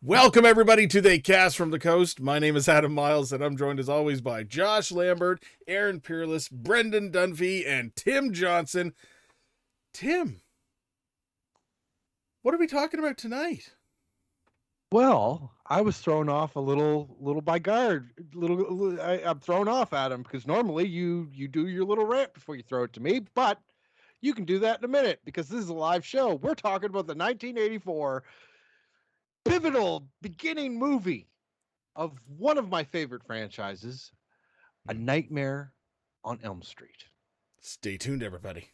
Welcome, everybody, to the Cast from the Coast. My name is Adam Miles, and I'm joined, as always, by Josh Lambert, Aaron Peerless, Brendan Dunphy, and Tim Johnson. Tim, what are we talking about tonight? Well, I was thrown off a little by guard. I'm thrown off, Adam, because normally you do your little rant before you throw it to me, but you can do that in a minute because this is a live show. We're talking about the 1984 pivotal beginning movie of one of my favorite franchises, A Nightmare on Elm Street. Stay tuned, everybody.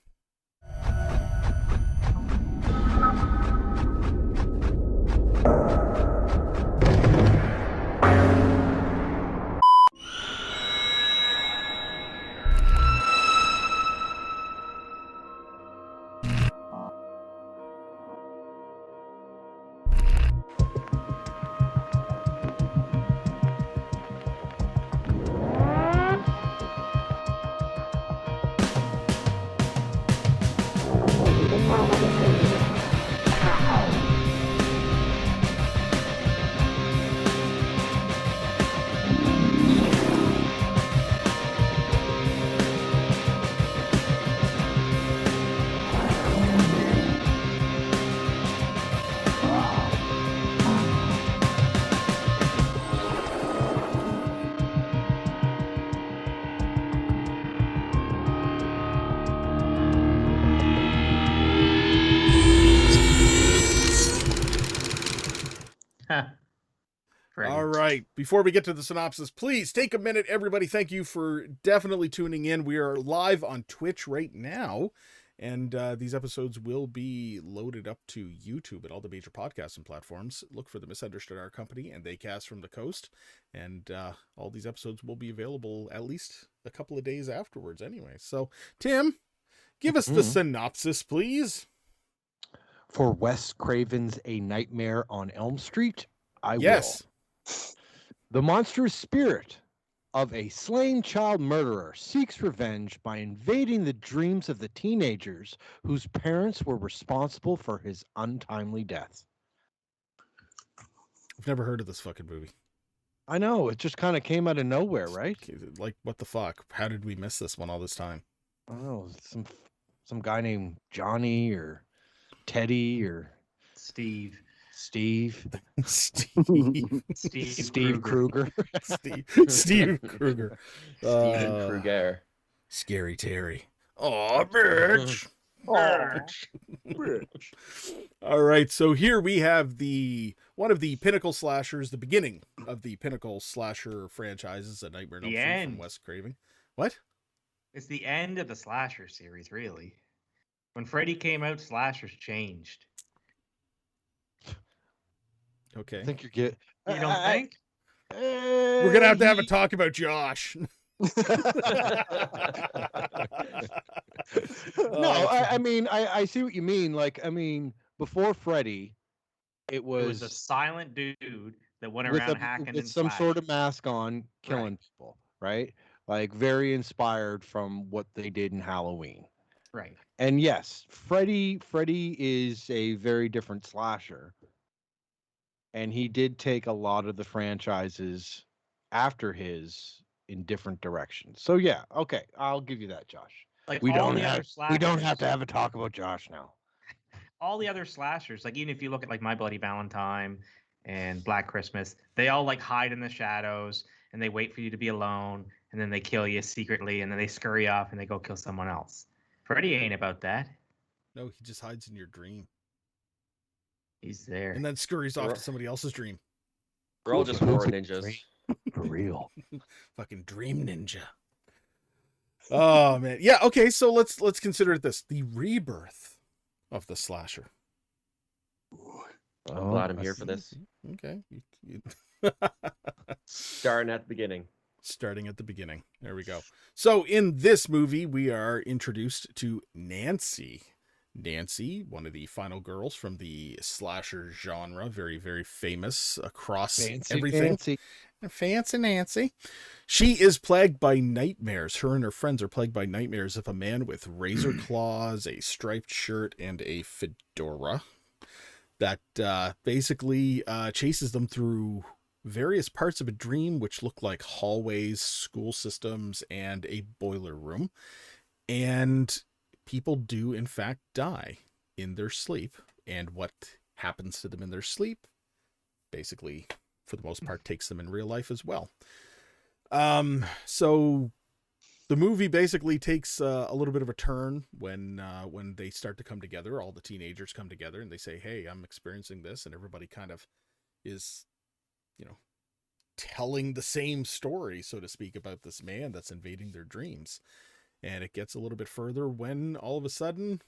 All right. Before we get to the synopsis, please take a minute, everybody. Thank you for definitely tuning in. We are live on Twitch right now, and these episodes will be loaded up to YouTube and all the major podcasting platforms. Look for the Misunderstood Our Company and They Cast from the Coast, and all these episodes will be available at least a couple of days afterwards anyway. So, Tim, give us the synopsis, please. For Wes Craven's A Nightmare on Elm Street, I will. The monstrous spirit of a slain child murderer seeks revenge by invading the dreams of the teenagers whose parents were responsible for his untimely death. I've never heard of this fucking movie. I know, it just kind of came out of nowhere, right? Like, what the fuck? How did we miss this one all this time? I don't know, some guy named Johnny or Teddy or Steve Krueger. Steve Krueger. Steven Krueger. Scary Terry. Oh, bitch. Bitch. All right, so here we have one of the pinnacle slashers, the beginning of the pinnacle slasher franchises, A Nightmare on Elm Street from Wes Craven. What? It's the end of the slasher series, really. When Freddy came out, slashers changed. Okay. I think you're good. You don't think? We're going to have a talk about Josh. No, I mean, I see what you mean. Like, I mean, before Freddy, it was a silent dude that went around hacking with and some slashing. sort of mask on, killing people, right? Like, very inspired from what they did in Halloween. Right. And yes, Freddy is a very different slasher. And he did take a lot of the franchises after his in different directions. So yeah, okay, I'll give you that, Josh. Like we don't slashers, have to have a talk about Josh now. All the other slashers, like even if you look at like My Bloody Valentine and Black Christmas, they all like hide in the shadows and they wait for you to be alone and then they kill you secretly and then they scurry off and they go kill someone else. Freddy ain't about that. No, he just hides in your dream. He's there. And then scurries off to somebody else's dream. We're all just horror ninjas. For real. Fucking dream ninja. Oh man. Yeah, okay, so let's consider it this. The rebirth of the slasher. I'm glad I'm here for this. Okay. Starting at the beginning. Starting at the beginning. There we go. So in this movie, we are introduced to Nancy. Nancy, one of the final girls from the slasher genre, very, very famous across everything. Fancy Nancy. She is plagued by nightmares. Her and her friends are plagued by nightmares of a man with razor claws, a striped shirt, and a fedora. that basically chases them through various parts of a dream, which look like hallways, school systems, and a boiler room. And people do, in fact, die in their sleep. And what happens to them in their sleep, basically, for the most part, takes them in real life as well. So the movie basically takes a little bit of a turn when they start to come together. All the teenagers come together and they say, hey, I'm experiencing this. And everybody kind of is, telling the same story, so to speak, about this man that's invading their dreams. And it gets a little bit further when all of a sudden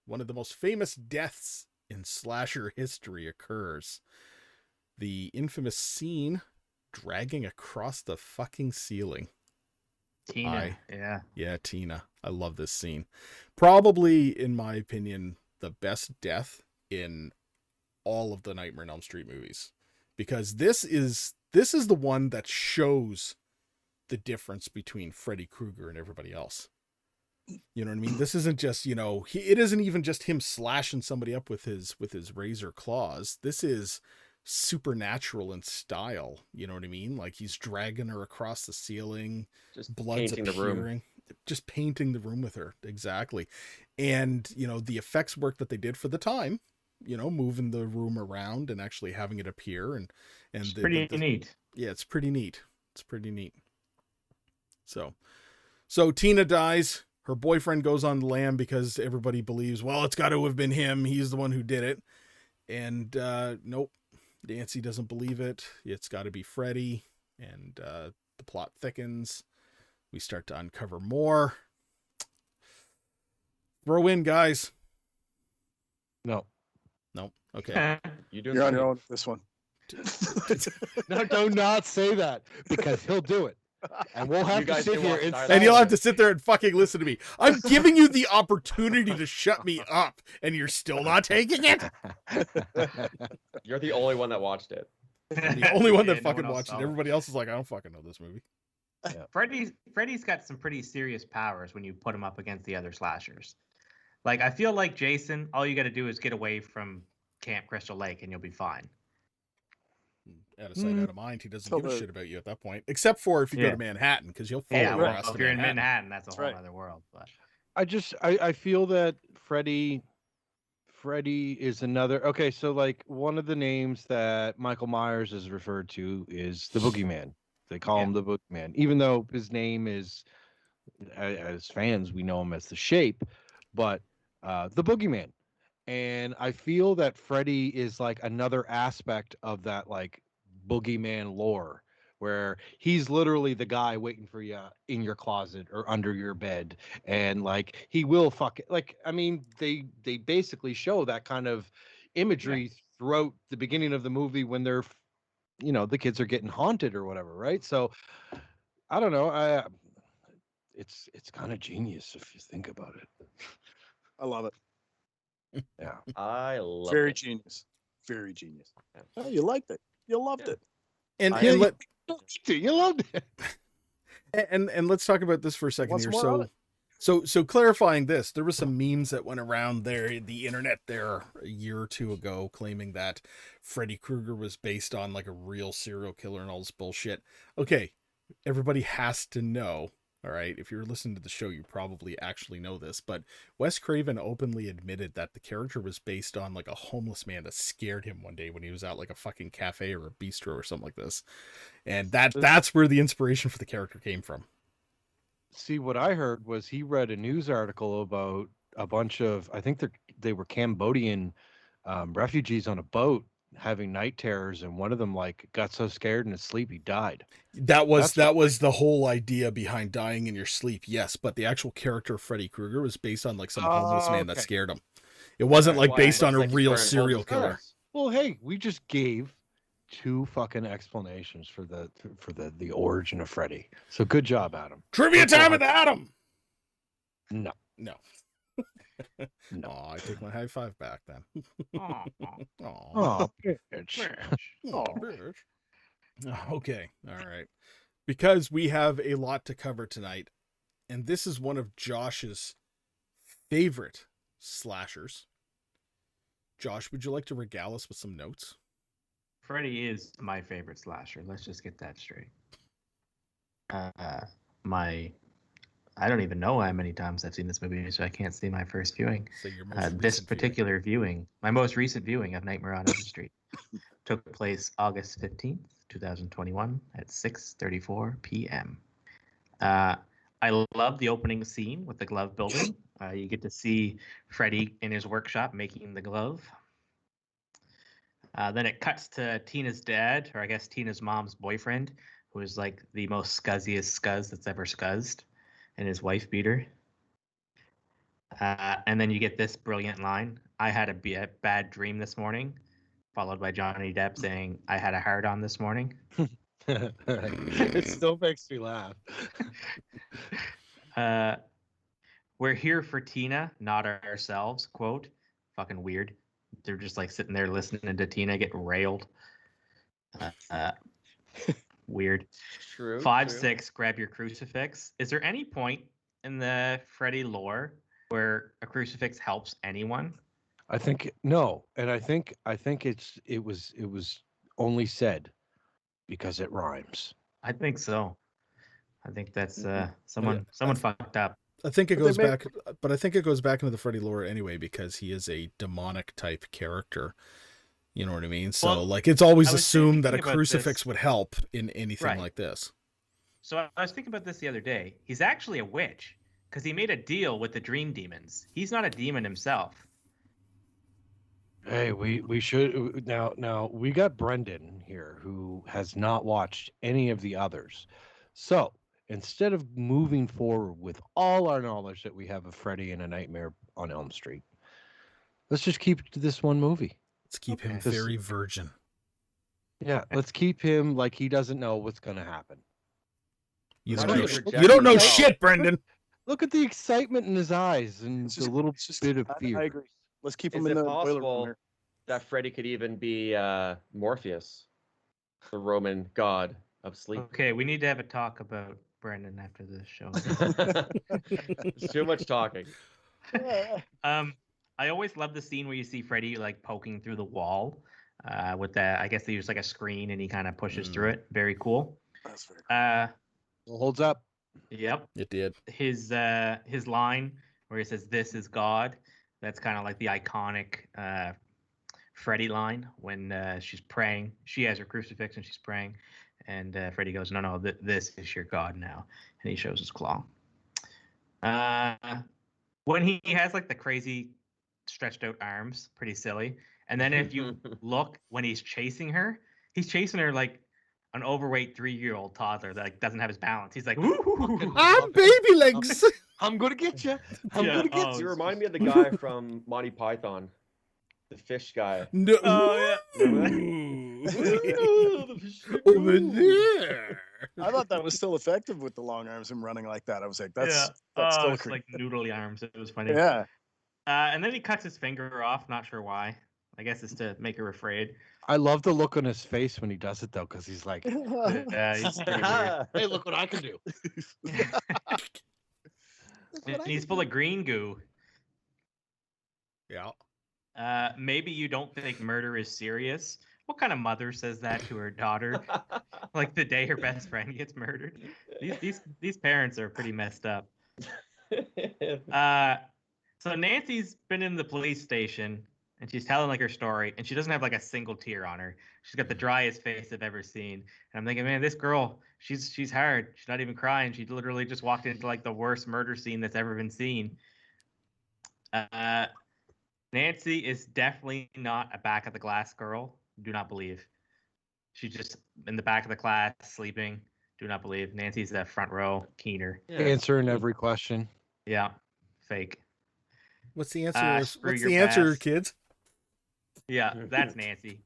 one of the most famous deaths in slasher history occurs. The infamous scene dragging across the fucking ceiling. Tina. Yeah, Tina. I love this scene. Probably, in my opinion, the best death in all of the Nightmare on Elm Street movies. Because this is the one that shows the difference between Freddy Krueger and everybody else. You know what I mean? This isn't just, it isn't even just him slashing somebody up with his razor claws. This is supernatural in style. You know what I mean? Like he's dragging her across the ceiling, Just blood's painting the appearing, room. just painting the room with her. Exactly. And, the effects work that they did for the time, moving the room around and actually having it appear. And It's pretty neat. Yeah, it's pretty neat. It's pretty neat. So Tina dies. Her boyfriend goes on the lam because everybody believes, well, it's got to have been him. He's the one who did it. And nope, Nancy doesn't believe it. It's got to be Freddy. And the plot thickens. We start to uncover more. Throw in, guys. No. Okay. You're on your own with this one. No, do not say that because he'll do it. And we'll have You to guys sit can here watch and Starlight. And you'll have to sit there and fucking listen to me. I'm giving you the opportunity to shut me up, and you're still not taking it. You're the only one that watched it. The only one that Yeah, no fucking one else watched it. saw it. Everybody else is like, I don't fucking know this movie. Freddy's got some pretty serious powers when you put him up against the other slashers. Like I feel like Jason, all you got to do is get away from Camp Crystal Lake and you'll be fine. Out of sight, out of mind. He doesn't give a shit about you at that point, except for if you go to Manhattan, because you'll follow Yeah, the well, rest if of you're in Manhattan. Manhattan, that's a whole right. other world. But I feel that Freddy is another. Okay, so like one of the names that Michael Myers is referred to is the Boogeyman. They call him the Boogeyman, even though his name is, as fans, we know him as the Shape, but the Boogeyman. And I feel that Freddy is like another aspect of that like Boogeyman lore, where he's literally the guy waiting for you in your closet or under your bed, and like he will fuck it. Like I mean, they basically show that kind of imagery throughout the beginning of the movie when they're, the kids are getting haunted or whatever, right? So I don't know. It's kind of genius if you think about it. I love it. Yeah. I love Very it. genius. Very genius. Yeah. Oh, you liked it. You loved it. And You loved it. and let's talk about this for a second What's here. more on So clarifying this, there was some memes that went around the internet there a year or two ago claiming that Freddy Krueger was based on like a real serial killer and all this bullshit. Okay, everybody has to know. All right, if you're listening to the show, you probably actually know this, but Wes Craven openly admitted that the character was based on like a homeless man that scared him one day when he was at like a fucking cafe or a bistro or something like this. And that's where the inspiration for the character came from. See, what I heard was he read a news article about a bunch of, I think they were Cambodian refugees on a boat having night terrors, and one of them like got so scared in his sleep he died. That was the whole idea behind dying in your sleep. Yes, but the actual character of Freddy Krueger was based on like some homeless man that scared him. It wasn't like based on a real serial killer. Well, hey, we just gave 2 fucking explanations for the origin of Freddy. So good job, Adam. Trivia time with Adam. No. No. No. Oh, I take my high five back then. Aw. Oh, bitch. Oh, bitch. Okay. All right. Because we have a lot to cover tonight, and this is one of Josh's favorite slashers. Josh, would you like to regale us with some notes? Freddy is my favorite slasher. Let's just get that straight. I don't even know how many times I've seen this movie, so I can't see my first viewing. So your most recent This particular viewing, my most recent viewing of Nightmare on Elm Street, took place August 15th, 2021 at 6:34 p.m. I love the opening scene with the glove building. You get to see Freddy in his workshop making the glove. Then it cuts to Tina's dad, or I guess Tina's mom's boyfriend, who is like the most scuzziest scuzz that's ever scuzzed, and his wife beat her. And then you get this brilliant line: "I had a bad dream this morning," followed by Johnny Depp saying, "I had a hard on this morning." It still makes me laugh. We're here for Tina, not ourselves. Quote. Fucking weird. They're just like sitting there listening to Tina get railed. Weird. True. 5-6, grab your crucifix. Is there any point in the Freddy lore where a crucifix helps anyone? I think no, and I think it was only said because it rhymes. I think so. I think that's someone fucked up. I think it goes back, but I think it goes back into the Freddy lore anyway because he is a demonic type character. You know what I mean? So, Well, like, it's always I was assumed that a thinking about crucifix this. would help in anything Right. like this. So I was thinking about this the other day. He's actually a witch because he made a deal with the dream demons. He's not a demon himself. Hey, we should now we got Brendan here who has not watched any of the others. So instead of moving forward with all our knowledge that we have of Freddy and A Nightmare on Elm Street, let's just keep to this one movie. Let's keep him Okay. very virgin. Yeah, let's keep him like he doesn't know what's going to happen. You Why don't don't know, you sh- project you don't know yourself? shit, Brendan. Look at the excitement in his eyes and It's the just- little it's just- bit of I fear. agree. Let's keep Is him in it the boiler room possible here. that Freddy could even be Morpheus, the Roman god of sleep? Okay, we need to have a talk about Brendan after this show. It's too much talking. I always love the scene where you see Freddy like poking through the wall with that. I guess they use like a screen and he kind of pushes through it. Very cool. That's very cool. It holds up. Yep. It did. His line where he says, "This is God." That's kind of like the iconic Freddy line when she's praying. She has her crucifix and she's praying, and Freddy goes, "No, this is your God now," and he shows his claw. When he has like the crazy stretched out arms, pretty silly. And then if you look when he's chasing her like an overweight 3-year-old toddler that like doesn't have his balance. He's like, "Woo!" I'm baby legs. I'm gonna get you. I'm Yeah, gonna get oh, you. You remind me of the guy from Monty Python, the fish guy. No. Oh, Over there. I thought that was still effective with the long arms and running like that. I was like, that's still it's like noodly arms. It was funny. yeah. And then he cuts his finger off. Not sure why. I guess it's to make her afraid. I love the look on his face when he does it though, because he's like, Yeah, he's pretty weird. "Hey, look what I can do." And he's full of green goo. Yeah. Maybe you don't think murder is serious. What kind of mother says that to her daughter? Like the day her best friend gets murdered. These parents are pretty messed up. So Nancy's been in the police station and she's telling like her story, and she doesn't have like a single tear on her. She's got the driest face I've ever seen. And I'm thinking, man, this girl, she's hard. She's not even crying. She literally just walked into like the worst murder scene that's ever been seen. Nancy is definitely not a back of the glass girl. Do not believe. She's just in the back of the class sleeping. Do not believe. Nancy's a front row keener. Answering every question. Yeah, fake. What's the answer? Screw What's your the answer, past. kids? Yeah, that's Nancy.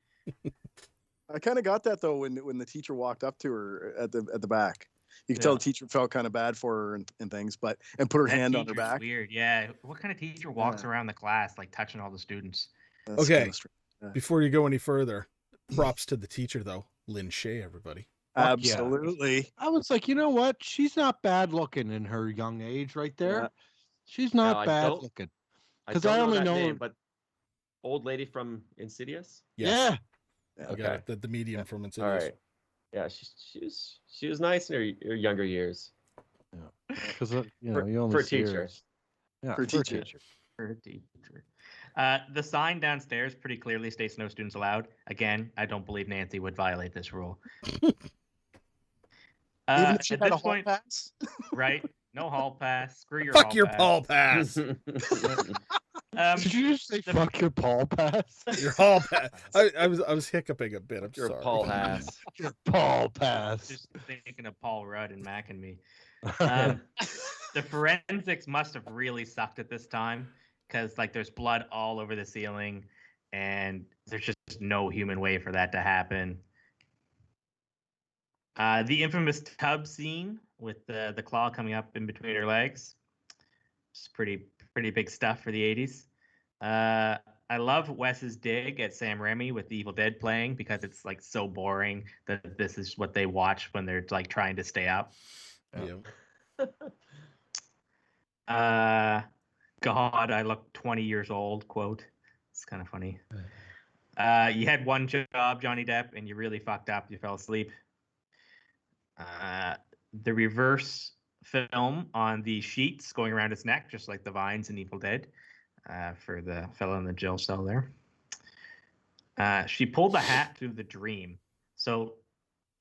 I kind of got that though when the teacher walked up to her at the back. You could tell Yeah. the teacher felt kind of bad for her and things, and put her That hand on her teacher's back. Weird. Yeah. What kind of teacher walks Yeah. around the class like touching all the students? That's Okay. kinda strange. Before you go any further, props to the teacher though, Lynn Shay, everybody. Fuck yeah. Absolutely. I was like, you know what? She's not bad looking in her young age, right there. Yeah. She's Now, not I bad don't- looking. I 'Cause don't I know only that know name, her- but old lady from Insidious? Yes. Yeah. You got it, the medium from Insidious. All right. Yeah, she was nice in her younger years. Because you For- only for a see her teacher. as- Yeah, For a teacher. For a teacher. The sign downstairs pretty clearly states no students allowed. Again, I don't believe Nancy would violate this rule. Even if she At had a this hall point, pass. right? No hall pass. Screw your Fuck hall your pass. hall pass. Did you just say fuck your Paul pass? Your hall pass. I was hiccuping a bit. I'm Your sorry. Paul Hass. Your Paul pass. Just thinking of Paul Rudd and Mac and me. The forensics must have really sucked at this time because like there's blood all over the ceiling and there's just no human way for that to happen. The infamous tub scene with the claw coming up in between her legs. It's pretty big stuff for the 80s. I love Wes's dig at Sam Raimi with the Evil Dead playing because it's like so boring that this is what they watch when they're like trying to stay up. Yeah. God, I look 20 years old, quote. It's kind of funny. You had one job, Johnny Depp, and you really fucked up. You fell asleep. The reverse film on the sheets going around his neck, just like the vines in Evil Dead, for the fellow in the jail cell there. She pulled the hat through the dream. So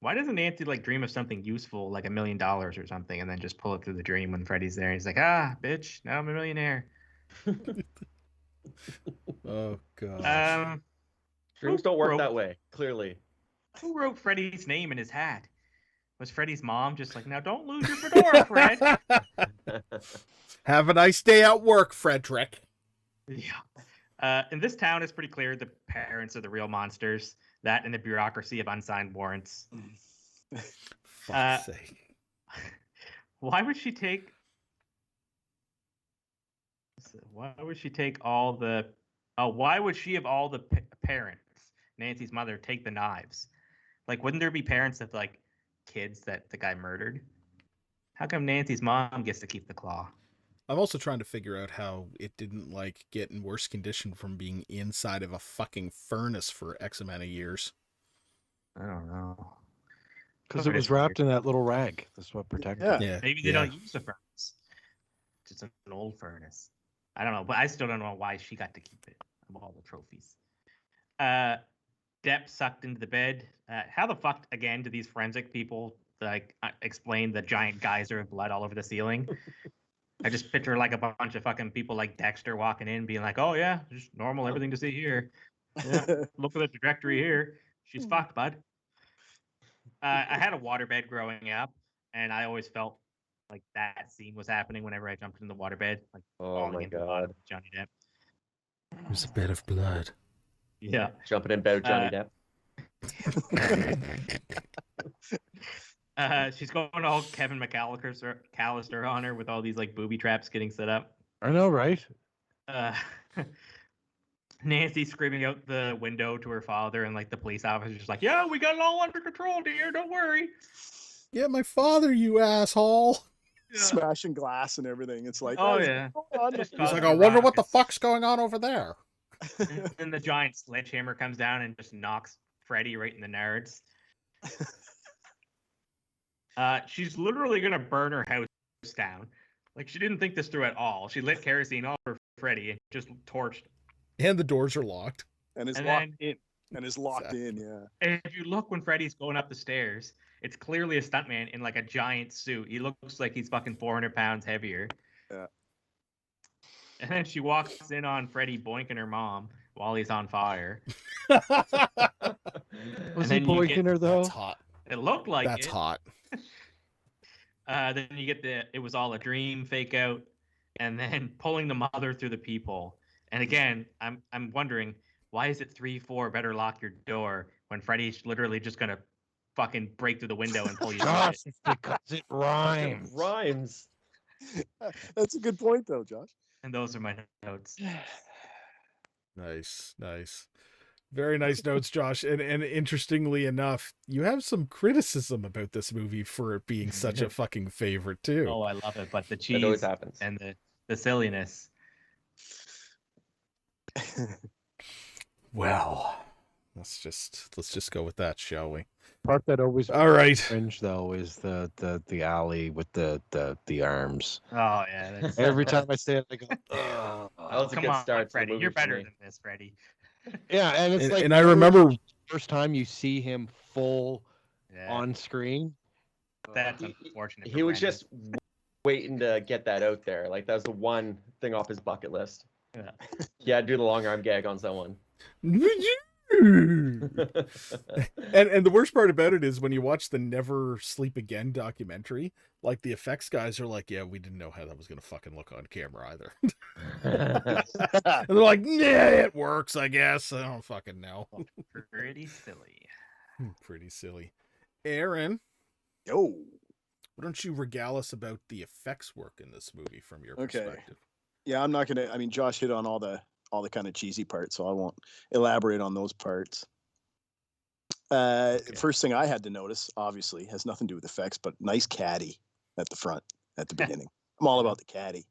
why doesn't Nancy like dream of something useful, like $1 million or something, and then just pull it through the dream when Freddy's there? He's like, bitch, now I'm a millionaire. Oh god. Dreams don't work wrote- that way, clearly. Who wrote Freddy's name in his hat? Was Freddy's mom just like, now don't lose your fedora, Fred? Have a nice day at work, Frederick. Yeah. In this town, it's pretty clear the parents are the real monsters. That and the bureaucracy of unsigned warrants. Fuck's sake. Why would she take? Why would she take all the? Oh, why would she of all the parents, Nancy's mother, take the knives? Like, wouldn't there be parents of like kids that the guy murdered? How come Nancy's mom gets to keep the claw? I'm also trying to figure out how it didn't like get in worse condition from being inside of a fucking furnace for X amount of years. I don't know. Because it was wrapped in that little rag. That's what protected it. Yeah. Maybe they don't use a furnace. Just an old furnace. I don't know, but I still don't know why she got to keep it of all the trophies. Depp sucked into the bed. How the fuck again do these forensic people like explain the giant geyser of blood all over the ceiling? I just picture like a bunch of fucking people like Dexter walking in, being like, "Oh yeah, just normal, everything to see here. Yeah, look at the trajectory here. She's fucked, bud." I had a waterbed growing up, and I always felt like that scene was happening whenever I jumped in the waterbed, like Oh falling my into the water god. with Johnny Depp. There's a bed of blood. Yeah. Jumping in bed with Johnny Depp. She's going all Kevin McAllister on her with all these like booby traps getting set up. I know, right? Nancy screaming out the window to her father, and like the police officer's just like, "Yeah, we got it all under control, dear. Don't worry." Yeah, my father, you asshole. Yeah. Smashing glass and everything. It's like, Oh "Guys, yeah. what's going on?" Just He's causing like, a I wonder what the ruckus. fuck's going on over there. And then the giant sledgehammer comes down and just knocks Freddy right in the nards. She's literally gonna burn her house down. Like she didn't think this through at all. She lit kerosene all over Freddy and just torched. And the doors are locked. And is And locked then, in. And is locked in, yeah. and if you look when Freddy's going up the stairs, it's clearly a stuntman in like a giant suit. He looks like he's fucking 400 pounds heavier. Yeah. And then she walks in on Freddy boinking her mom while he's on fire. Was And he then you get- boinking her though? That's hot. It looked like That's it. hot. Then you get it was all a dream fake out, and then pulling the mother through the peephole. And again, I'm wondering, why is it 3-4 better lock your door when Freddy's literally just gonna fucking break through the window and pull you through Josh, it? it's because it rhymes. It rhymes. That's a good point, though, Josh. And those are my notes. Nice. Very nice notes, Josh. And interestingly enough, you have some criticism about this movie for it being such a fucking favorite too. Oh, I love it, but the That always cheese happens. and the silliness. Well, let's just go with that, shall we? Part that always All right. cringe though is the alley with the arms. Oh yeah, that's Every time I say it, I go, That was a come good on, start to the Freddy. movie You're for better me. than this, Freddy. yeah, and it's like And I remember first time you see him full Yeah, on screen. that's He- unfortunate. He for was Brendan. just waiting to get that out there. Like that was the one thing off his bucket list. Yeah. Yeah, do the long arm gag on someone. and the worst part about it is when you watch the Never Sleep Again documentary, like the effects guys are like, yeah, we didn't know how that was gonna fucking look on camera either. And they're like, yeah, it works, I guess. I don't fucking know. Pretty silly. Pretty silly. Aaron, Yo. why don't you regale us about the effects work in this movie from your Okay. perspective? Yeah, I'm not gonna. I mean, Josh hit on all the kind of cheesy parts, so I won't elaborate on those parts. First thing I had to notice, obviously, has nothing to do with effects, but nice caddy at the front at the beginning. I'm all about the caddy.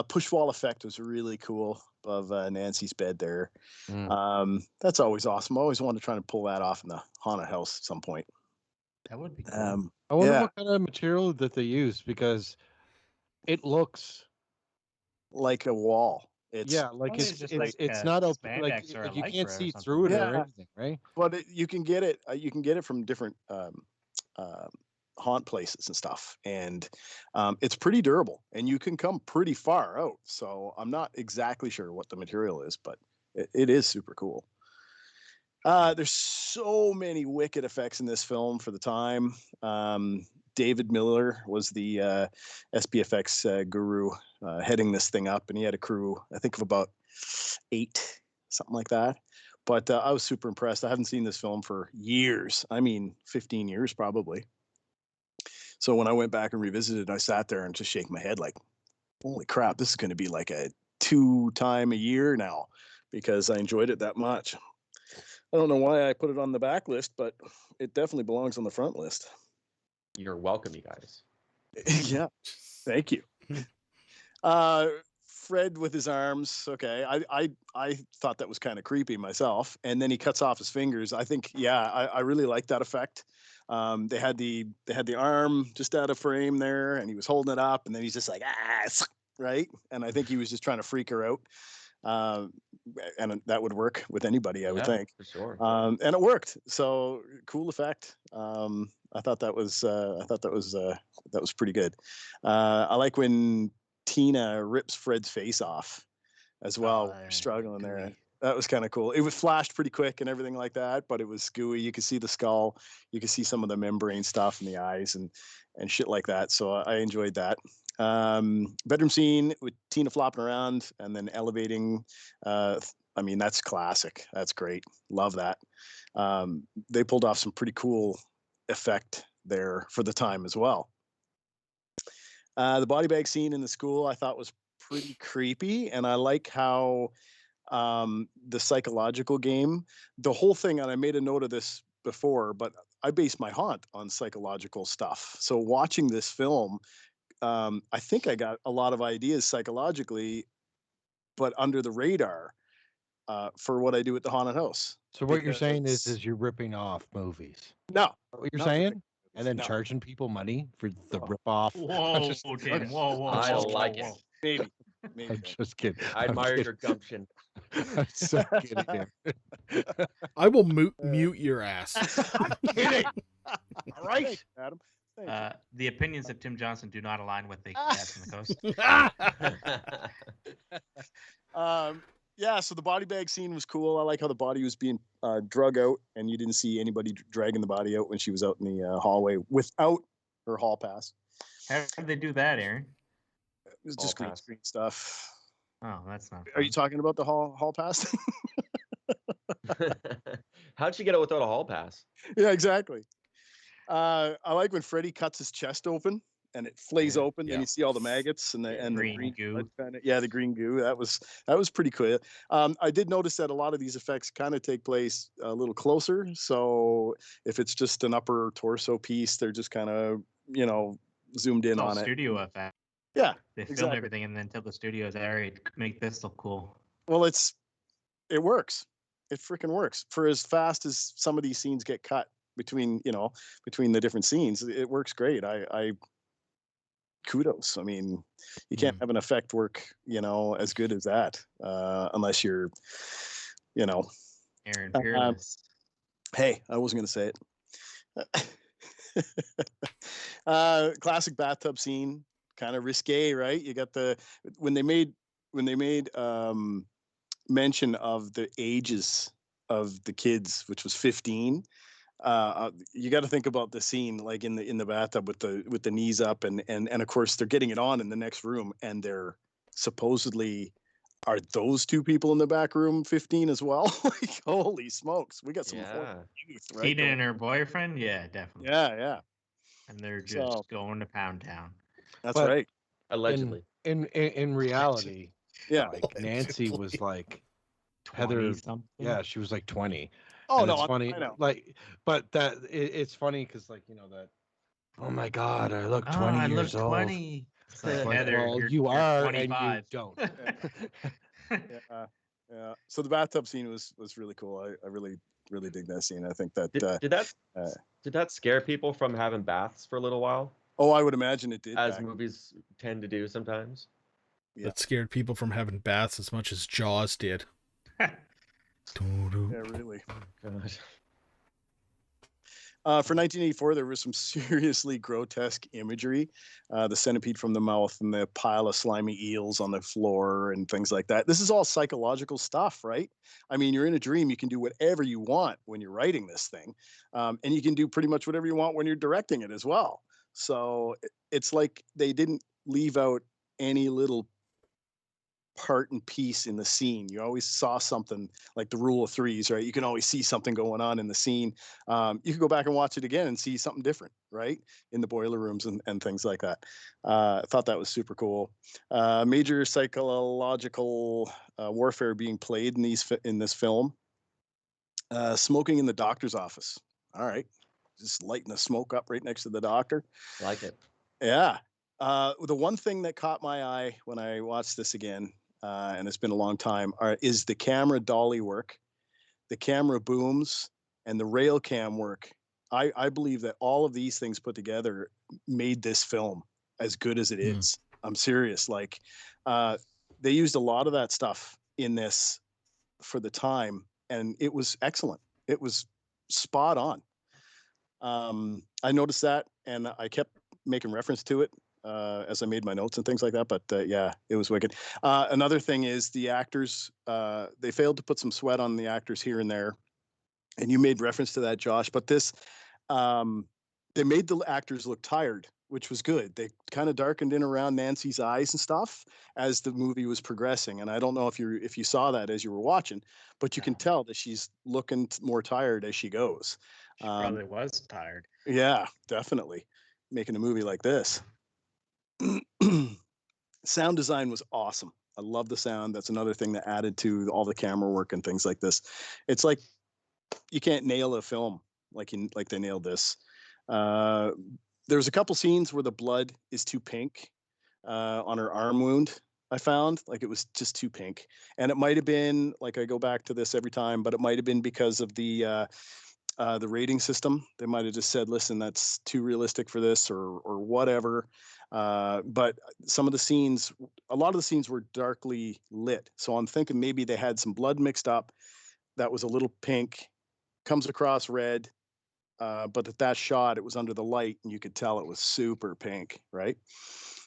Push wall effect was really cool above Nancy's bed there. That's always awesome. I always wanted to try to pull that off in the haunted house at some point. That would be cool. I wonder yeah. what kind of material that they use because it looks Like a wall. It's like Probably it's just it's, like, it's not a spandex or a you can't Lycra or see something. through it or Yeah. anything, right? but you can get it. You can get it from different haunt places and stuff, and it's pretty durable, and you can come pretty far out. So I'm not exactly sure what the material is, but it is super cool. There's so many wicked effects in this film for the time. David Miller was the SPFX guru heading this thing up, and he had a crew, I think, of about 8, something like that. But I was super impressed. I haven't seen this film for years. I mean, 15 years probably. So when I went back and revisited, I sat there and just shake my head like, holy crap, this is going to be like a 2-time a year now because I enjoyed it that much. I don't know why I put it on the back list, but it definitely belongs on the front list. You're welcome, you guys. Yeah, thank you. Fred with his arms. Okay, I thought that was kind of creepy myself. And then he cuts off his fingers. I think, yeah, I really like that effect. They had the arm just out of frame there, and he was holding it up, and then he's just like right. And I think he was just trying to freak her out. And that would work with anybody, I would think. For sure. And it worked. So cool effect. I thought that was pretty good. I like when Tina rips Fred's face off as well. Struggling there. gooey. That was kind of cool. It was flashed pretty quick and everything like that, but it was gooey. You could see the skull. You could see some of the membrane stuff in the eyes and shit like that. So I enjoyed that. Bedroom scene with Tina flopping around and then elevating. I mean, that's classic. That's great. Love that. They pulled off some pretty cool effect there for the time as well. The body bag scene in the school I thought was pretty creepy, and I like how the psychological game, the whole thing, and I made a note of this before, but I base my haunt on psychological stuff. So watching this film, I think I got a lot of ideas psychologically, but under the radar for what I do at the haunted house. So what you're saying is you're ripping off movies. No, What you're not saying? ripping. And then No. charging people money for the rip off. Whoa, Tim. Whoa. I like it. Maybe. I'm just kidding. I admired your gumption. I'm so kidding. I will mute your ass. I'm kidding. All right, thanks, Adam. Thank The opinions of Tim Johnson do not align with the cats on the coast. Yeah, so the body bag scene was cool. I like how the body was being drug out, and you didn't see anybody dragging the body out when she was out in the hallway without her hall pass. How did they do that, Aaron? It was just green screen stuff. Oh, that's not. Are you talking about the hall pass? How'd she get it without a hall pass? Yeah, exactly. I like when Freddy cuts his chest open and it flays open, and you see all the maggots and the green goo. The green goo. That was pretty cool. I did notice that a lot of these effects kind of take place a little closer. So if it's just an upper torso piece, they're just kind of zoomed in on it. Studio effect. Yeah, they filmed exactly. everything and then tell the studios area to make this look cool. Well, it works. It freaking works. For as fast as some of these scenes get cut between the different scenes, it works great. I kudos. I mean, you can't have an effect work, as good as that, unless you're, Aaron Peerless. Hey, I wasn't going to say it. Classic bathtub scene, kind of risque, right? You got when they made mention of the ages of the kids, which was 15. You got to think about the scene, like in the bathtub with the knees up, and of course they're getting it on in the next room, and they're supposedly, are those two people in the back room 15 as well? Like, holy smokes, we got some youth, right? Keaton and her boyfriend, yeah, definitely. Yeah. And they're just going to Pound Town. That's right. Allegedly. In reality, yeah, like Nancy was like 20 Heather. something. Yeah, she was like 20. Oh, and no, it's funny. I know. Like, but it's funny because, like, that. Oh my God, I look 20 years old. 20. It's like, Like, Heather, well, you're you are 25. and you don't. Yeah. So the bathtub scene was really cool. I really dig that scene. I think that did that scare people from having baths for a little while? Oh, I would imagine it did. As movies tend to do sometimes. Yeah. That scared people from having baths as much as Jaws did. Yeah, really. God. For 1984, there was some seriously grotesque imagery. The centipede from the mouth and the pile of slimy eels on the floor and things like that. This is all psychological stuff, right? I mean, you're in a dream. You can do whatever you want when you're writing this thing. And you can do pretty much whatever you want when you're directing it as well. So it's like they didn't leave out any little part and piece in the scene. You always saw something, like the rule of threes, right? You can always see something going on in the scene. You could go back and watch it again and see something different, right? In the boiler rooms and things like that. I thought that was super cool. Major psychological warfare being played in this film. Smoking in the doctor's office. All right. Just lighting the smoke up right next to the doctor. I like it. Yeah. The one thing that caught my eye when I watched this again, and it's been a long time, is the camera dolly work, the camera booms, and the rail cam work. I believe that all of these things put together made this film as good as it is. I'm serious. Like, they used a lot of that stuff in this for the time, and it was excellent. It was spot on. I noticed that, and I kept making reference to it as I made my notes and things like that. But yeah, it was wicked. Another thing is the actors, they failed to put some sweat on the actors here and there. And you made reference to that, Josh. But this, they made the actors look tired, which was good. They kind of darkened in around Nancy's eyes and stuff as the movie was progressing. And I don't know if you saw that as you were watching, but you can tell that she's looking more tired as she goes. She probably was tired. Yeah, definitely. Making a movie like this. Sound design was awesome. I love the sound. That's another thing that added to all the camera work and things like this. It's like you can't nail a film like they nailed this. There's a couple scenes where the blood is too pink on her arm wound. I found like it was just too pink, and it might have been, like, I go back to this every time, but it might have been because of the rating system. They might have just said, listen, that's too realistic for this, or whatever. But a lot of the scenes were darkly lit. So I'm thinking maybe they had some blood mixed up that was a little pink, comes across red. But at that shot, it was under the light and you could tell it was super pink, right?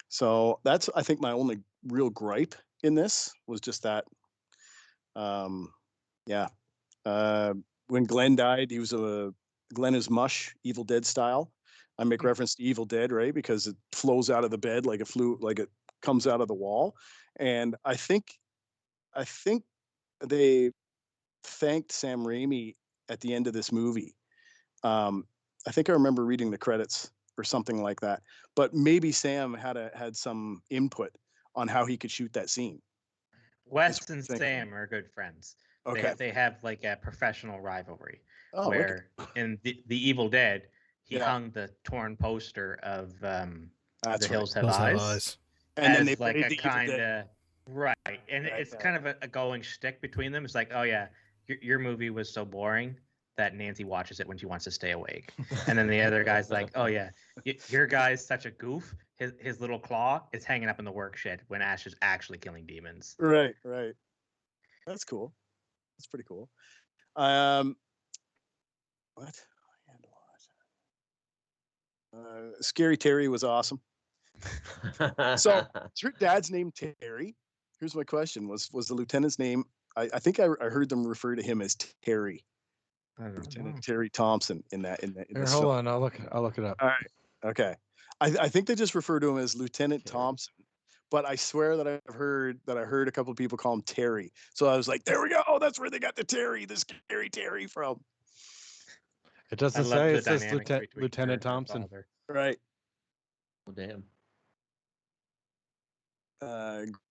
So that's, I think, my only real gripe in this was just that. Yeah. When Glenn died, he was Glenn is mush, Evil Dead style. I make reference to Evil Dead, right? Because it flows out of the bed like it comes out of the wall. And I think they thanked Sam Raimi at the end of this movie. I think I remember reading the credits or something like that. But maybe Sam had some input on how he could shoot that scene. Wes and Sam are good friends. Okay. They have like a professional rivalry where in the Evil Dead, he hung the torn poster of The Hills Have Eyes. And then they like played a the kind Evil Dead. of right. And it's kind of a going shtick between them. It's like, oh yeah, your movie was so boring that Nancy watches it when she wants to stay awake. And then the other guy's like, oh yeah, your guy's such a goof. His little claw is hanging up in the work shed when Ash is actually killing demons. Right. That's cool. That's pretty cool. What? Scary Terry was awesome. So is her dad's name Terry? Here's my question: Was the lieutenant's name? I think I heard them refer to him as Terry, I don't know. Lieutenant Terry Thompson in that. Here, hold on, I'll look it up. All right. Okay. I think they just refer to him as Lieutenant Thompson, but I swear that I heard a couple of people call him Terry. So I was like, there we go. Oh, that's where they got the Scary Terry from. It doesn't say. It says Lieutenant Thompson. Right. Well, damn.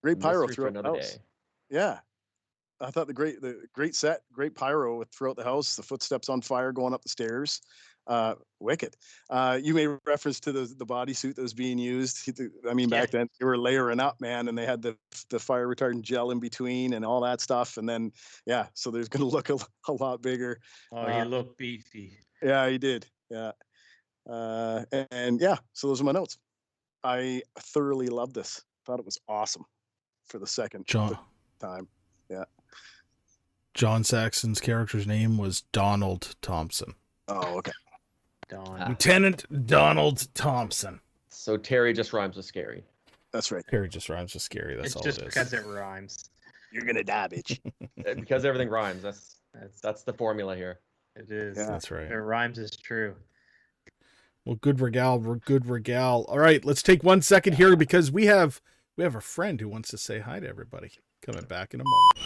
Great pyro Mystery for throughout the another house. day. Yeah. I thought the great set, great pyro throughout the house, the footsteps on fire going up the stairs. Wicked. You made reference to the bodysuit that was being used. I mean, back then they were layering up, man, and they had the fire retardant gel in between and all that stuff. And then, yeah, so there's going to look a lot bigger. Oh, he looked beefy. Yeah, he did. Yeah. And yeah, so those are my notes. I thoroughly loved this. Thought it was awesome for the second time. Yeah. John Saxon's character's name was Donald Thompson. Oh, okay. Lieutenant Donald Thompson. So Terry just rhymes with scary. That's right. Terry just rhymes with scary. That's all just it is. because it rhymes. You're gonna die, bitch. Because everything rhymes. That's the formula here. It is. Yeah. That's right. It rhymes is true. Well, good regal. All right, let's take 1 second here because we have a friend who wants to say hi to everybody. Coming back in a moment.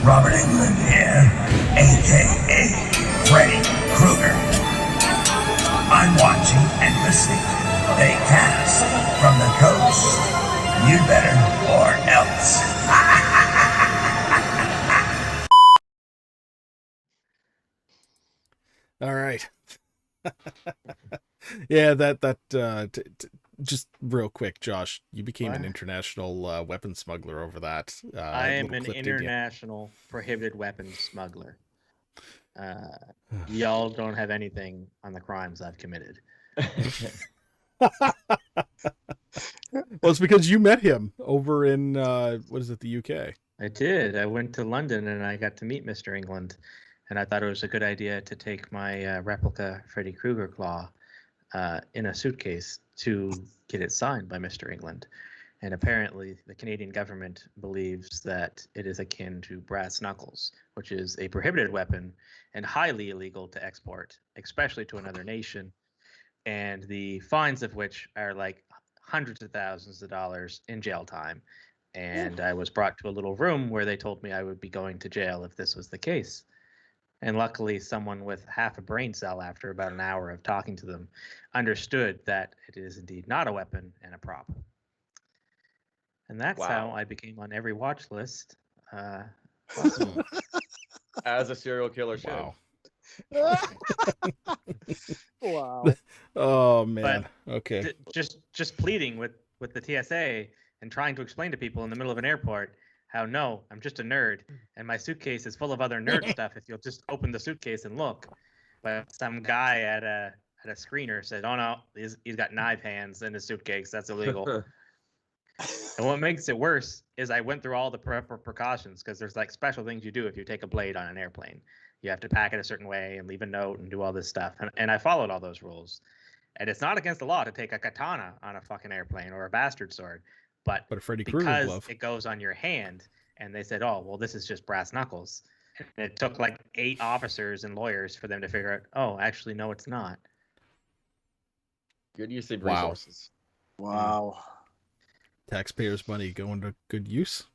Robert Englund here, a.k.a. Freddy Krueger. I'm watching and listening. They cast from the coast. You better or else. All right. Yeah, just real quick, Josh, you became an international weapon smuggler over that. I am an international prohibited weapons smuggler. Y'all don't have anything on the crimes I've committed. Well, it's because you met him over in what is it, the UK? I did. I went to London and I got to meet Mr. England, and I thought it was a good idea to take my replica Freddy Krueger claw in a suitcase to get it signed by Mr. England. And apparently the Canadian government believes that it is akin to brass knuckles, which is a prohibited weapon and highly illegal to export, especially to another nation, and the fines of which are like hundreds of thousands of dollars in jail time. And I was brought to a little room where they told me I would be going to jail if this was the case. And luckily, someone with half a brain cell, after about an hour of talking to them, understood that it is indeed not a weapon and a prop. And that's how I became on every watch list. As a serial killer should. Wow. Wow. Oh man. But okay. Just pleading with the TSA and trying to explain to people in the middle of an airport how no, I'm just a nerd and my suitcase is full of other nerd stuff if you'll just open the suitcase and look. But some guy at a screener said, "Oh no, he's got knife hands in his suitcase. That's illegal." And what makes it worse is I went through all the precautions, because there's like special things you do if you take a blade on an airplane. You have to pack it a certain way and leave a note and do all this stuff. And I followed all those rules. And it's not against the law to take a katana on a fucking airplane or a bastard sword. But a Freddy Krueger because glove. it goes on your hand, and they said, "Oh, well, this is just brass knuckles." And it took like 8 officers and lawyers for them to figure out, "Oh, actually, no, it's not." Good use of Wow. resources. Wow. Taxpayers' money going to good use?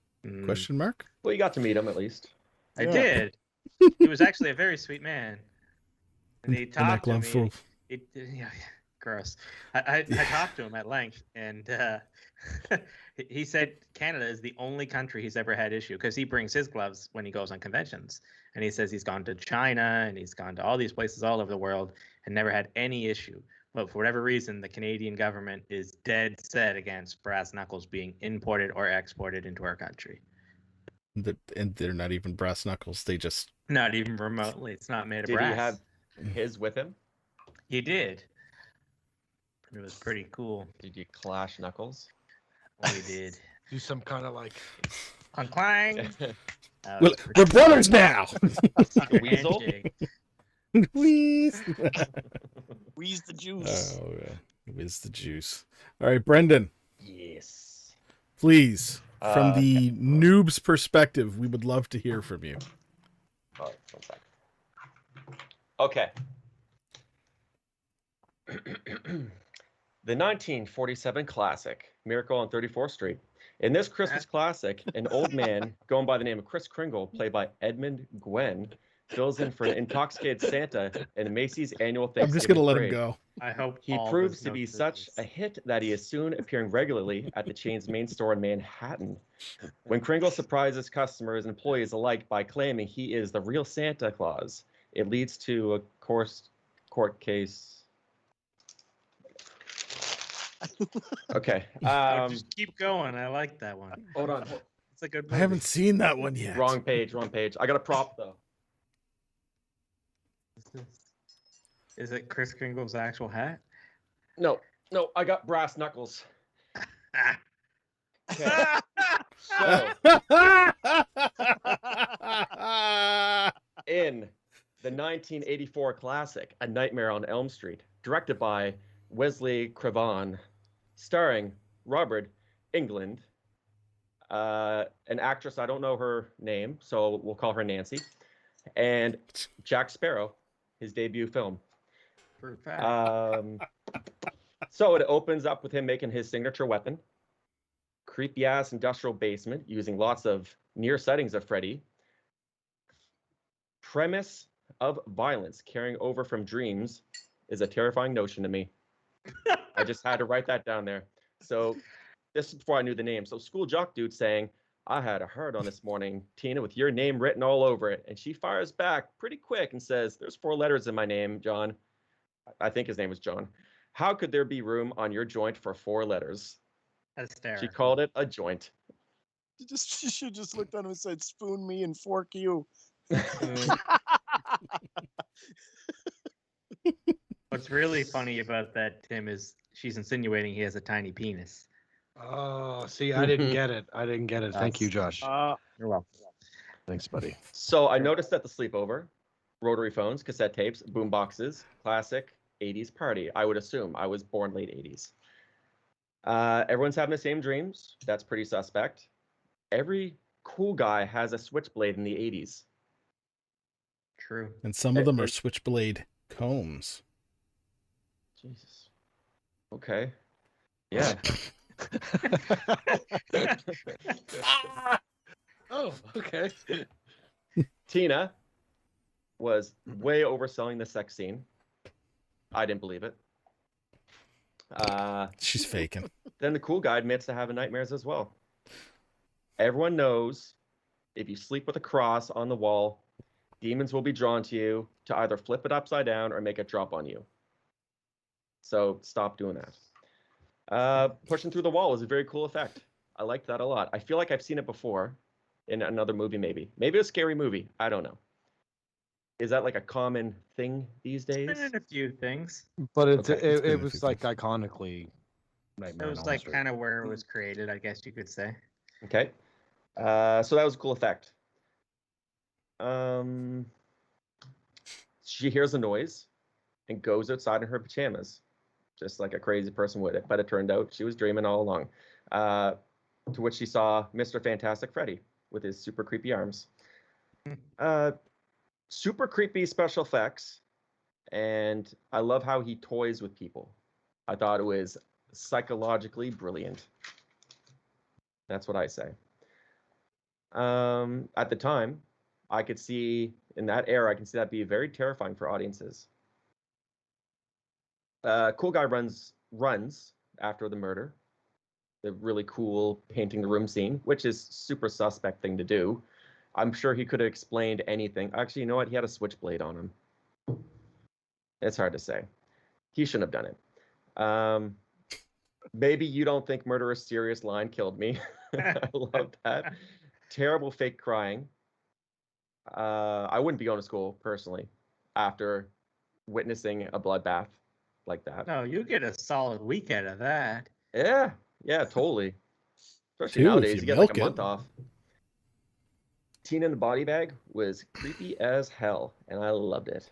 Question mark? Well, you got to meet him at least. I Yeah. did. He was actually a very sweet man. And he And that talked to glove me. full. Gross. I talked to him at length, and he said Canada is the only country he's ever had issue because he brings his gloves when he goes on conventions, and he says he's gone to China and he's gone to all these places all over the world and never had any issue. But for whatever reason, the Canadian government is dead set against brass knuckles being imported or exported into our country. And they're not even brass knuckles. They just Not even remotely. It's not made of Did brass. he have his with him? He did. It was pretty cool. Did you clash knuckles? We did. Do some kind of like Clang. well, we're brothers now. Weasel? Wheeze. Wheeze the juice. Oh, yeah. Whiz the juice. All right, Brendan. Yes. Please, from the okay. noob's perspective, we would love to hear from you. All right, 1 sec. Okay. The 1947 classic, Miracle on 34th Street. In this Christmas classic, an old man going by the name of Kris Kringle, played by Edmund Gwenn, fills in for an intoxicated Santa in Macy's annual Thanksgiving I'm just going to let him parade. go. I hope He all proves this to be notes such is- a hit that he is soon appearing regularly at the chain's main store in Manhattan. When Kringle surprises customers and employees alike by claiming he is the real Santa Claus, it leads to a court case. Okay. Oh, just keep going. I like that one. Hold on. It's a good movie. I haven't seen that one yet. Wrong page. I got a prop though. Is it Kris Kringle's actual hat? No, I got brass knuckles. Okay. So, in the 1984 classic, A Nightmare on Elm Street, directed by Wesley Craven, starring Robert Englund, an actress, I don't know her name, so we'll call her Nancy, and Jack Sparrow, his debut film. So it opens up with him making his signature weapon, creepy ass industrial basement using lots of near sightings of Freddy. Premise of violence carrying over from dreams is a terrifying notion to me. I just had to write that down there. So this is before I knew the name. So school jock dude saying, I had a hard on this morning, Tina, with your name written all over it. And she fires back pretty quick and says, there's 4 letters in my name, John. I think his name was John. How could there be room on your joint for 4 letters? Hysterical. She called it a joint. She should just looked at him and said, spoon me and fork you. What's really funny about that, Tim, is she's insinuating he has a tiny penis. Oh, see, I didn't get it. Thank you, Josh. You're welcome. Thanks, buddy. So I noticed at the sleepover, rotary phones, cassette tapes, boom boxes, classic 80s party. I would assume. I was born late 80s. Everyone's having the same dreams. That's pretty suspect. Every cool guy has a switchblade in the 80s. True. And some of them are switchblade combs. Jesus. Okay. Yeah. Oh, okay. Tina was way overselling the sex scene. I didn't believe it. She's faking. Then the cool guy admits to having nightmares as well. Everyone knows if you sleep with a cross on the wall, demons will be drawn to you to either flip it upside down or make it drop on you. So stop doing that. Pushing through the wall is a very cool effect. I liked that a lot. I feel like I've seen it before in another movie, maybe. Maybe a scary movie. I don't know. Is that like a common thing these days? Been in a few things. But It's been it a was few like iconically Nightmare It on was Elm like Street. kind of where it was created, I guess you could say. Okay. So that was a cool effect. She hears a noise and goes outside in her pajamas, just like a crazy person would. But it turned out she was dreaming all along. To which she saw Mr. Fantastic Freddy with his super creepy arms. Super creepy special effects. And I love how he toys with people. I thought it was psychologically brilliant. That's what I say. At the time, I could see, in that era, I can see that be very terrifying for audiences. Cool guy runs after the murder. The really cool painting the room scene, which is super suspect thing to do. I'm sure he could have explained anything. Actually, you know what? He had a switchblade on him. It's hard to say. He shouldn't have done it. Maybe you don't think murderous serious line killed me. I love that. Terrible fake crying. I wouldn't be going to school personally after witnessing a bloodbath like that. No, you get a solid week out of that. Yeah, totally. Especially Two, if nowadays, you you get like a milk month it. off. Teen in the body bag was creepy as hell, and I loved it.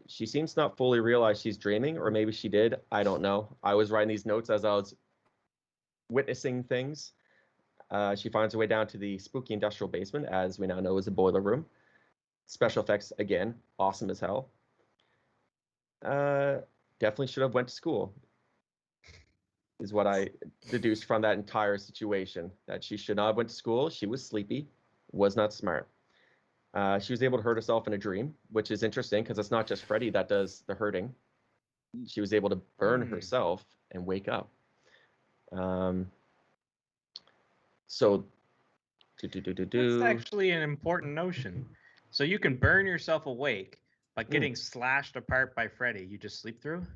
She seems to not fully realize she's dreaming, or maybe she did. I don't know. I was writing these notes as I was witnessing things. She finds her way down to the spooky industrial basement, as we now know is a boiler room. Special effects, again, awesome as hell. Definitely should have went to school, is what I deduced from that entire situation. That she should not have went to school. She was sleepy, was not smart. She was able to hurt herself in a dream, which is interesting because it's not just Freddy that does the hurting. She was able to burn herself and wake up. So, That's actually an important notion. So you can burn yourself awake by getting slashed apart by Freddy. You just sleep through?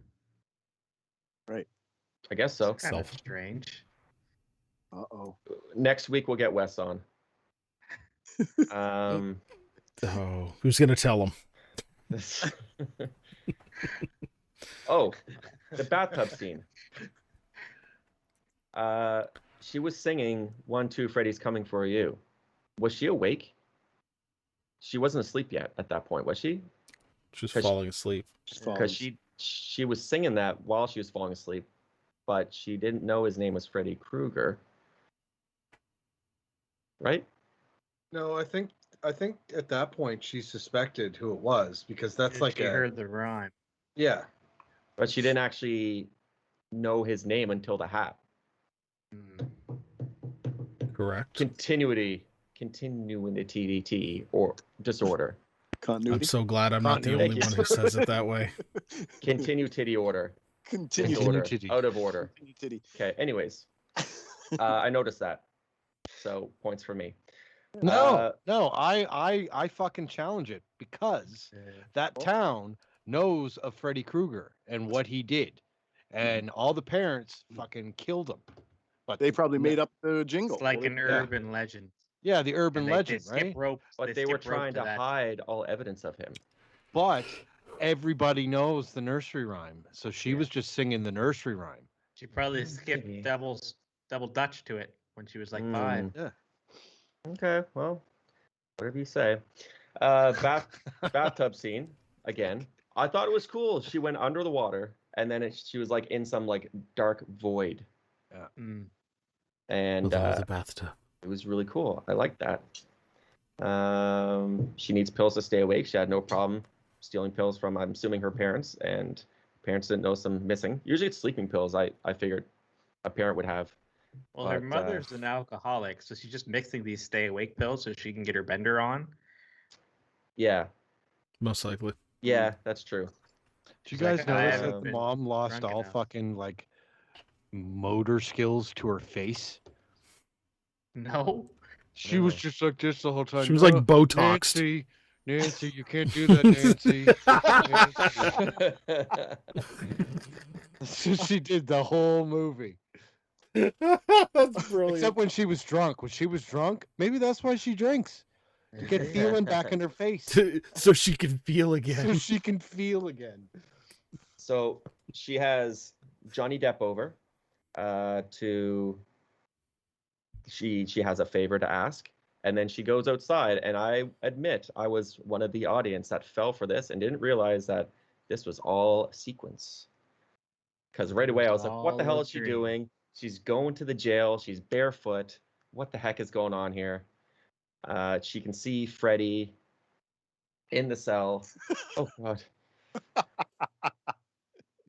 Right. I guess so. Kind of strange. Uh-oh. Next week we'll get Wes on. Oh, who's gonna tell him? Oh, the bathtub scene. She was singing 1, 2, Freddy's coming for you. Was she awake? She wasn't asleep yet at that point, was she? Just falling asleep. Because she was singing that while she was falling asleep, but she didn't know his name was Freddy Krueger. Right? No, I think at that point she suspected who it was because that's like she heard the rhyme. Yeah. But she didn't actually know his name until the hat. Correct. Continuity or disorder. Continuity. I'm so glad I'm not the only one who says it that way. Continue titty order. Continue. Titty. Out of order. Continue titty. Okay, anyways. I noticed that. So points for me. No, I fucking challenge it because that town knows of Freddy Krueger and what he did, and all the parents fucking killed him. But They probably made up the jingle. It's like an urban legend. Yeah, the urban And legend, they skip right? rope, But they were skip rope trying to that. hide all evidence of him. But everybody knows the nursery rhyme, so she was just singing the nursery rhyme. She probably skipped double Dutch to it when she was like 5. Yeah. Okay, well, whatever you say. Bathtub scene again. I thought it was cool. She went under the water, and then she was like in some like dark void. Yeah. And the bathtub. it was really cool. I like that. She needs pills to stay awake. She had no problem stealing pills from, I'm assuming, her parents, and parents didn't know some missing. Usually it's sleeping pills, I figured a parent would have. Well, her mother's an alcoholic, so she's just mixing these stay awake pills so she can get her bender on. Yeah. Most likely. Yeah, that's true. Did you She's like, guys "I notice haven't that the been mom lost drunk all enough." fucking like motor skills to her face? No. She was just like this the whole time. She was like Botoxed. Nancy, you can't do that, Nancy. She did the whole movie. That's brilliant. Except when she was drunk. When she was drunk, maybe that's why she drinks. To get feeling back in her face. So she can feel So again. she can feel again. So she has Johnny Depp over she has a favor to ask, and then she goes outside, and I admit I was one of the audience that fell for this and didn't realize that this was all a sequence. Because right away I was like, what the hell is she doing? She's going to the jail. She's barefoot. What the heck is going on here? She can see Freddy in the cell. Oh, God.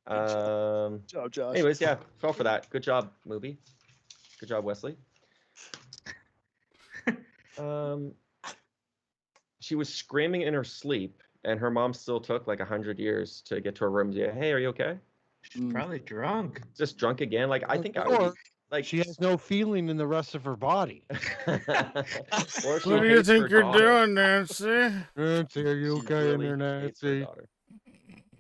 Good job, Josh. Anyways, yeah, fell for that. Good job, movie. Good job, Wesley. She was screaming in her sleep, And her mom still took like 100 years to get to her room. Yeah, hey, are you okay? She's probably drunk. Just drunk again. Like I think I would be, like she has no feeling in the rest of her body. Or she What do you hates her think you're daughter. doing, Nancy? Nancy, are you She okay in really there, hates her Nancy? daughter.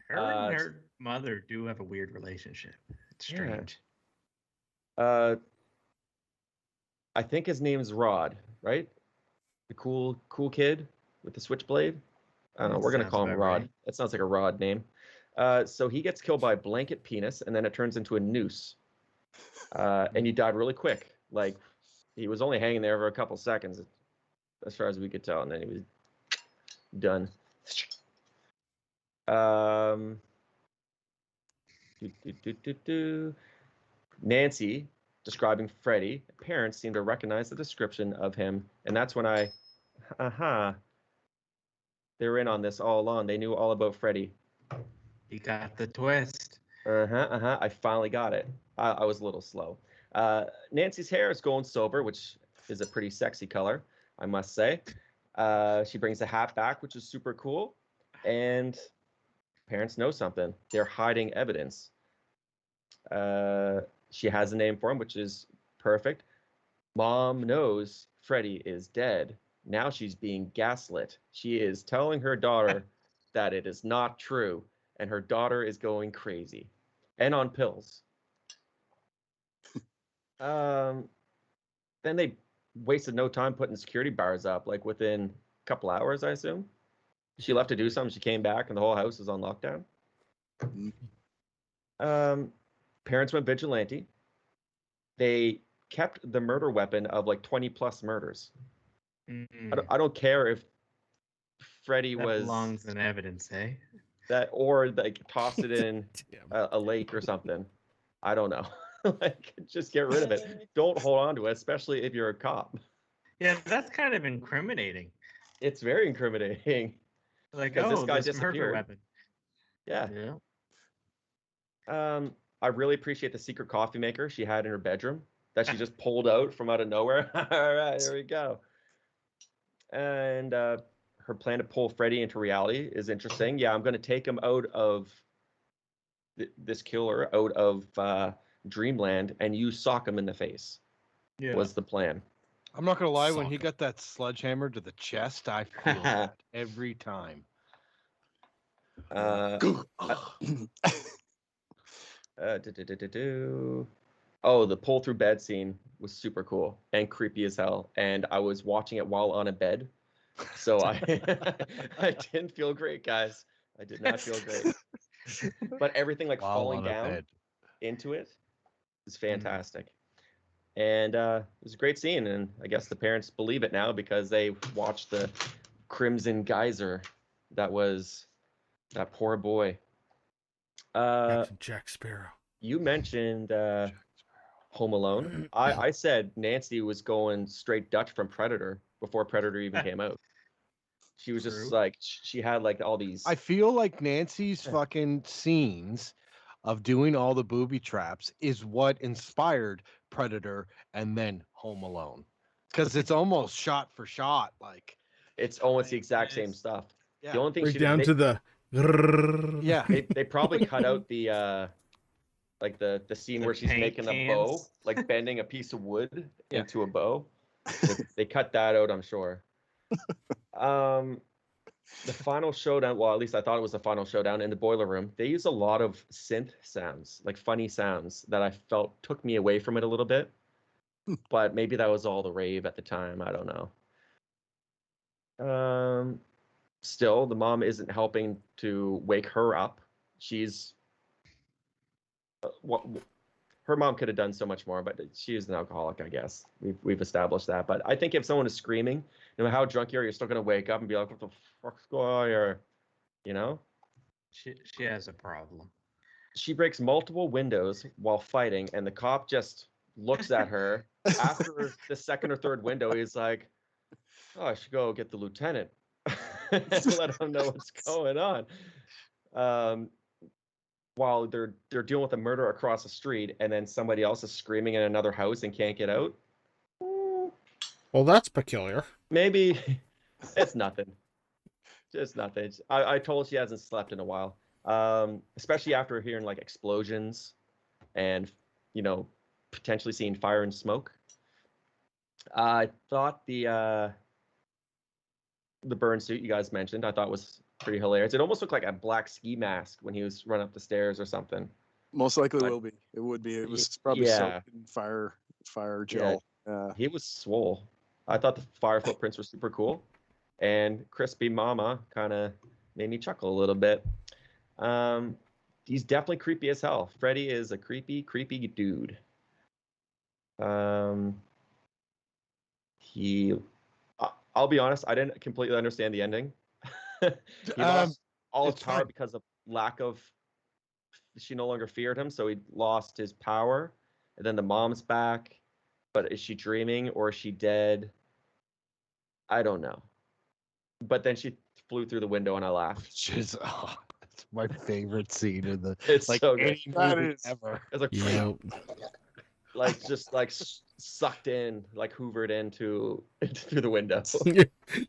Her and her mother do have a weird relationship. It's strange. I think his name's Rod, right? The cool kid with the switchblade. I don't know. We're gonna Sounds call him about Rod. right. That sounds like a Rod name. So he gets killed by a blanket penis, and then it turns into a noose. And he died really quick. Like he was only hanging there for a couple seconds, as far as we could tell, and then he was done. Nancy describing Freddy. Parents seem to recognize the description of him, and that's when they were in on this all along. They knew all about Freddy. You got the twist. I finally got it. I was a little slow. Nancy's hair is gold silver, which is a pretty sexy color, I must say. She brings the hat back, which is super cool. And parents know something. They're hiding evidence. She has a name for him, which is perfect. Mom knows Freddy is dead. Now she's being gaslit. She is telling her daughter that it is not true, and her daughter is going crazy and on pills. Then they wasted no time putting security bars up, like within a couple hours, I assume. She left to do something. She came back, and the whole house is on lockdown. Parents went vigilante. They kept the murder weapon of like 20 plus murders. I don't care if Freddy That was belongs in evidence, eh? that, or like tossed it in a lake or something. I don't know. Like, just get rid of it. Don't hold on to it, especially if you're a cop. Yeah, that's kind of incriminating. It's very incriminating. Like, Because oh, this guy this murder disappeared. weapon. Yeah. Yeah. I really appreciate the secret coffee maker she had in her bedroom that she just pulled out from out of nowhere. All right, here we go. And her plan to pull Freddy into reality is interesting. Yeah, I'm going to take him out of this killer, out of Dreamland, and you sock him in the face. Yeah. Was the plan. I'm not gonna lie, when Sock he him. got that sledgehammer to the chest, I feel that every time. Oh, the pull through bed scene was super cool and creepy as hell. And I was watching it while on a bed. So I didn't feel great, guys. I did not feel great. But everything like While falling on a down bed. into it is fantastic. And it was a great scene. And I guess the parents believe it now because they watched the Crimson Geyser. That was that poor boy. Captain Jack Sparrow. You mentioned Home Alone. I said Nancy was going straight Dutch from Predator before Predator even came out. She was just like, she had like all these. I feel like Nancy's fucking scenes of doing all the booby traps is what inspired Predator and then Home Alone. Because it's almost shot for shot. Like, it's almost the exact same stuff. Yeah. The only thing Right she down did, to the. yeah. they probably cut out the like the scene The where she's paint making a bow, cans. like bending a piece of wood Yeah. into a bow. They cut that out, I'm sure. The final showdown, well, at least I thought it was the final showdown in the boiler room. They use a lot of synth sounds, like funny sounds that I felt took me away from it a little bit. But maybe that was all the rave at the time. I don't know. Still, the mom isn't helping to wake her up. She's her mom could have done so much more, but she is an alcoholic, I guess. We've established that. But I think if someone is screaming, no matter how drunk you are, you're still gonna wake up and be like, "What the fuck's going on here?" You know? She has a problem. She breaks multiple windows while fighting, and the cop just looks at her. After the second or third window, he's like, "Oh, I should go get the lieutenant." Let him know what's going on. While they're dealing with a murder across the street, and then somebody else is screaming in another house and can't get out. Well, that's peculiar. Maybe it's nothing. Just nothing. I told she hasn't slept in a while. Especially after hearing like explosions and potentially seeing fire and smoke. I thought the burn suit you guys mentioned, I thought was pretty hilarious. It almost looked like a black ski mask when he was running up the stairs or something. Most likely Like, will be. It would be. It was probably soaked in fire gel. He was swole. I thought the fire footprints were super cool, and Crispy Mama kind of made me chuckle a little bit. He's definitely creepy as hell. Freddy is a creepy dude. I'll be honest, I didn't completely understand the ending. He lost all his power because of lack of. She no longer feared him, so he lost his power. And then the mom's back, but is she dreaming or is she dead? I don't know. But then she flew through the window and I laughed. It's my favorite scene in the It's like so good. any movie ever. It's like just like sucked in, like hoovered into through the window.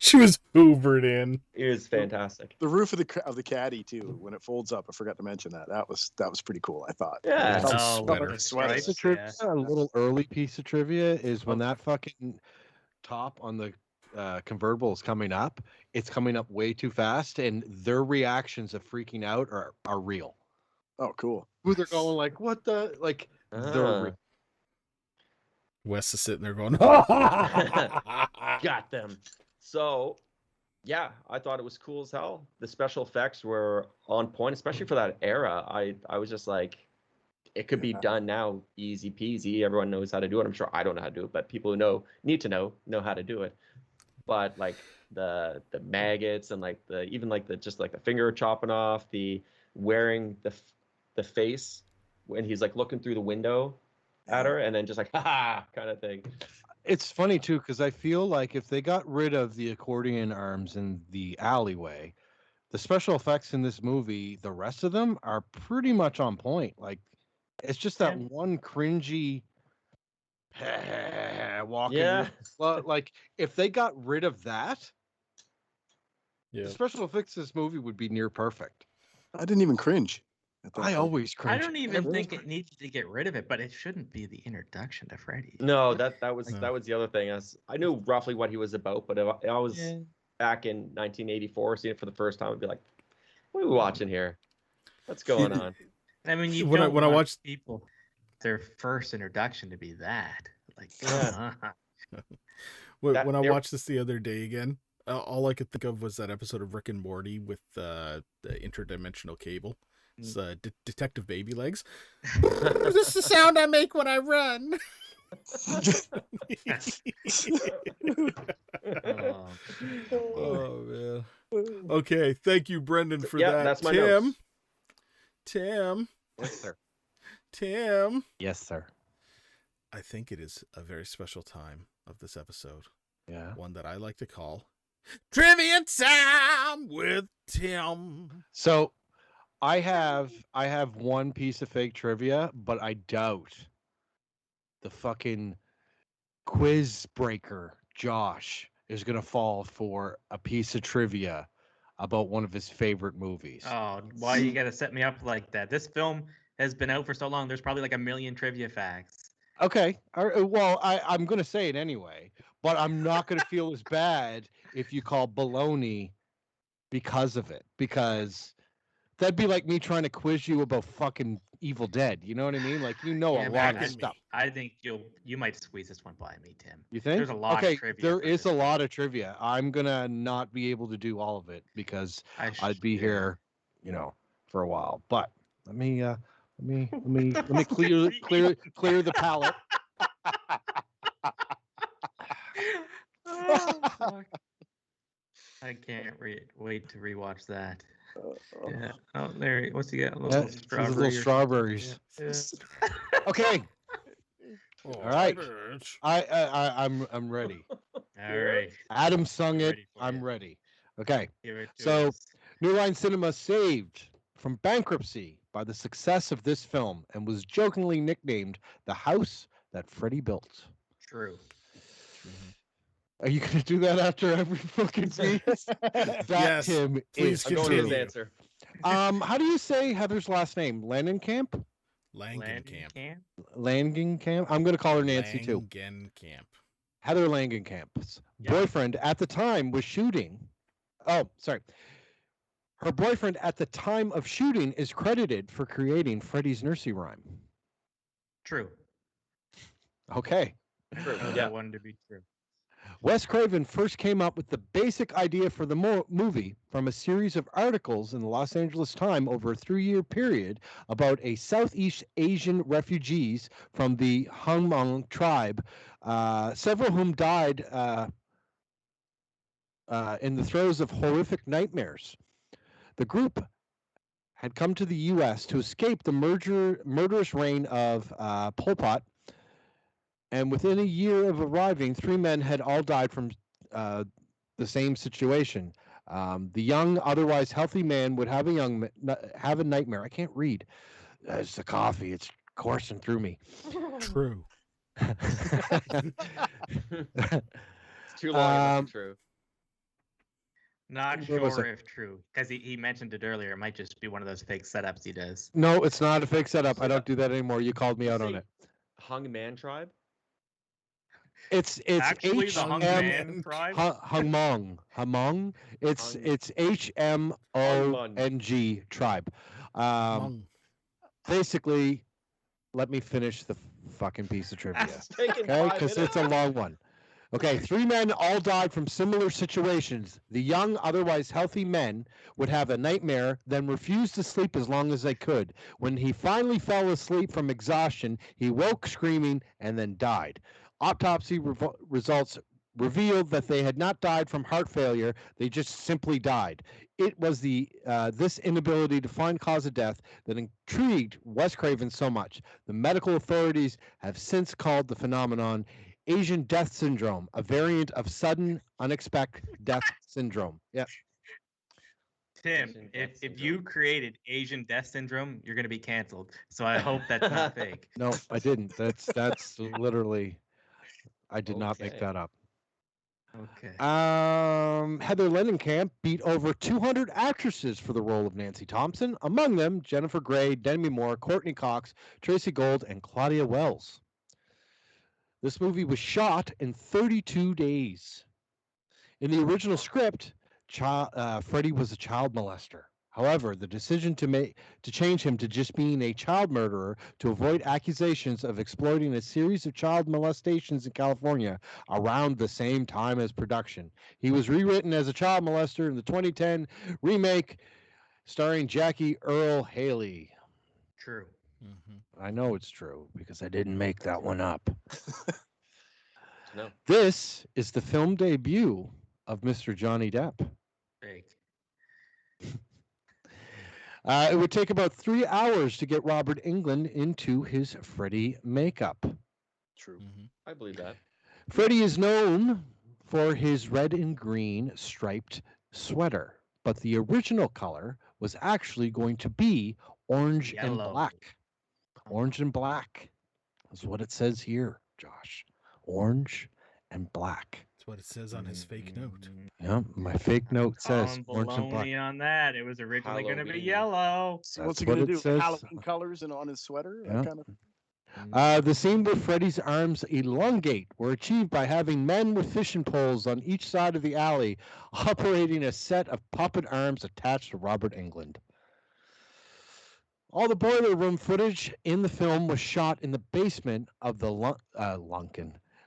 She was hoovered in. It was fantastic. The roof of the caddy too, when it folds up. I forgot to mention that. That was pretty cool. I thought. Yeah. A little early piece of trivia is when that fucking top on the convertible is coming up. It's coming up way too fast, and their reactions of freaking out are real. Oh, cool. Who they're going like, what the like? They're real. Wes is sitting there going, got them. So, yeah, I thought it was cool as hell. The special effects were on point, especially for that era. I was just like, it could be done now, easy peasy. Everyone knows how to do it. I'm sure I don't know how to do it, but people who need to know how to do it. But like the maggots and like the finger chopping off, the wearing the face when he's like looking through the window at her and then just like ha kind of thing. It's funny too because I feel like if they got rid of the accordion arms in the alleyway, the special effects in this movie, the rest of them are pretty much on point. Like it's just that one cringy walking. Like if they got rid of that, the special effects in this movie would be near perfect. I didn't even cringe. I always cringe. I don't even think it needs to get rid of it, but it shouldn't be the introduction to Freddy. No, that was the other thing. I knew roughly what he was about, but if I was back in 1984 seeing it for the first time, I'd be like, "What are we watching here? What's going on?" I mean, when I watched people their first introduction to be that, like, when I watched this the other day again, all I could think of was that episode of Rick and Morty with the interdimensional cable. It's Detective Baby Legs. Is this the sound I make when I run? Oh man. Okay, thank you, Brendan, for that. That's my notes. Tim. Yes, sir. Tim. Yes, sir. I think it is a very special time of this episode. Yeah. One that I like to call Trivia Time with Tim. So I have one piece of fake trivia, but I doubt the fucking quiz breaker Josh is gonna fall for a piece of trivia about one of his favorite movies. Oh, why you gotta set me up like that? This film has been out for so long. There's probably like a million trivia facts. Okay. Well, I'm gonna say it anyway, but I'm not gonna feel as bad if you call baloney because of it, because that'd be like me trying to quiz you about fucking Evil Dead. You know what I mean? Like a lot of stuff. I think you might squeeze this one by me, Tim. You think? There's a lot of trivia. There is a lot of trivia. I'm gonna not be able to do all of it because I'd be here, for a while. But let me clear the palate. Oh, I can't wait to rewatch that. Yeah. Oh, there. What's he got? Little strawberries. Yeah. Okay. All right. I'm ready. All right. Adam sung it. I'm ready. Okay. So, New Line Cinema saved from bankruptcy by the success of this film and was jokingly nicknamed the house that Freddy built. True. Are you going to do that after every fucking scene? That, Yes, Tim, please is I'm going with his continue. answer. How do you say Heather's last name? Langenkamp? Langenkamp. Langenkamp? I'm going to call her Nancy, too. Langenkamp. Heather Langenkamp's Yeah. boyfriend at the time was shooting. Oh, sorry. Her boyfriend at the time of shooting is credited for creating Freddy's nursery rhyme. True. Okay. True. Found Yeah. that one to be true. Wes Craven first came up with the basic idea for the movie from a series of articles in the Los Angeles Times over a 3-year period about a Southeast Asian refugees from the Hmong tribe, several of whom died in the throes of horrific nightmares. The group had come to the U.S. to escape the murderous reign of Pol Pot, and within a year of arriving, 3 men had all died from the same situation. The young, otherwise healthy man would have a nightmare. I can't read. It's the coffee. It's coursing through me. True. It's too long. It must be true. Not Where was sure it? if true, because he mentioned it earlier. It might just be one of those fake setups he does. No, it's not a fake setup. I Say don't that- do that anymore. You called me You out on say it. Hung Man tribe? It's Actually, H the Hung M Man tribe. Hmong. Hmong. It's HMONG tribe. Hmong. Basically, let me finish the fucking piece of trivia. It's taking Okay, 5 because minutes. it's a long one. Okay, 3 men all died from similar situations. The young, otherwise healthy men would have a nightmare, then refuse to sleep as long as they could. When he finally fell asleep from exhaustion, he woke screaming and then died. Autopsy results revealed that they had not died from heart failure, they just simply died. It was this inability to find cause of death that intrigued Wes Craven so much. The medical authorities have since called the phenomenon Asian death syndrome, a variant of sudden, unexpected death syndrome. Yeah. Tim, Asian death if syndrome. you created Asian death syndrome, you're gonna be canceled. So I hope that's not fake. No, I didn't. That's literally, I did not make Okay. that up. Okay. Heather Langenkamp beat over 200 actresses for the role of Nancy Thompson, among them Jennifer Grey, Demi Moore, Courtney Cox, Tracy Gold, and Claudia Wells. This movie was shot in 32 days. In the original script, Freddy was a child molester. However, the decision to change him to just being a child murderer to avoid accusations of exploiting a series of child molestations in California around the same time as production. He was rewritten as a child molester in the 2010 remake starring Jackie Earle Haley. True. Mm-hmm. I know it's true because I didn't make that one up. No. This is the film debut of Mr. Johnny Depp. Fake. It would take about 3 hours to get Robert Englund into his Freddy makeup. True. Mm-hmm. I believe that. Freddy is known for his red and green striped sweater, but the original color was actually going to be orange and Yellow. black. Orange and black is what it says here, Josh. Orange and black. That's what it says on his fake note. Yeah, my fake note says Calling orange and black. baloney on that. It was originally going to be Halloween. yellow. So what's That's he gonna what it do? says. Halloween colors and on his sweater? Yeah. That kind of. The scene where Freddy's arms elongate were achieved by having men with fishing poles on each side of the alley operating a set of puppet arms attached to Robert Englund. All the boiler room footage in the film was shot in the basement of the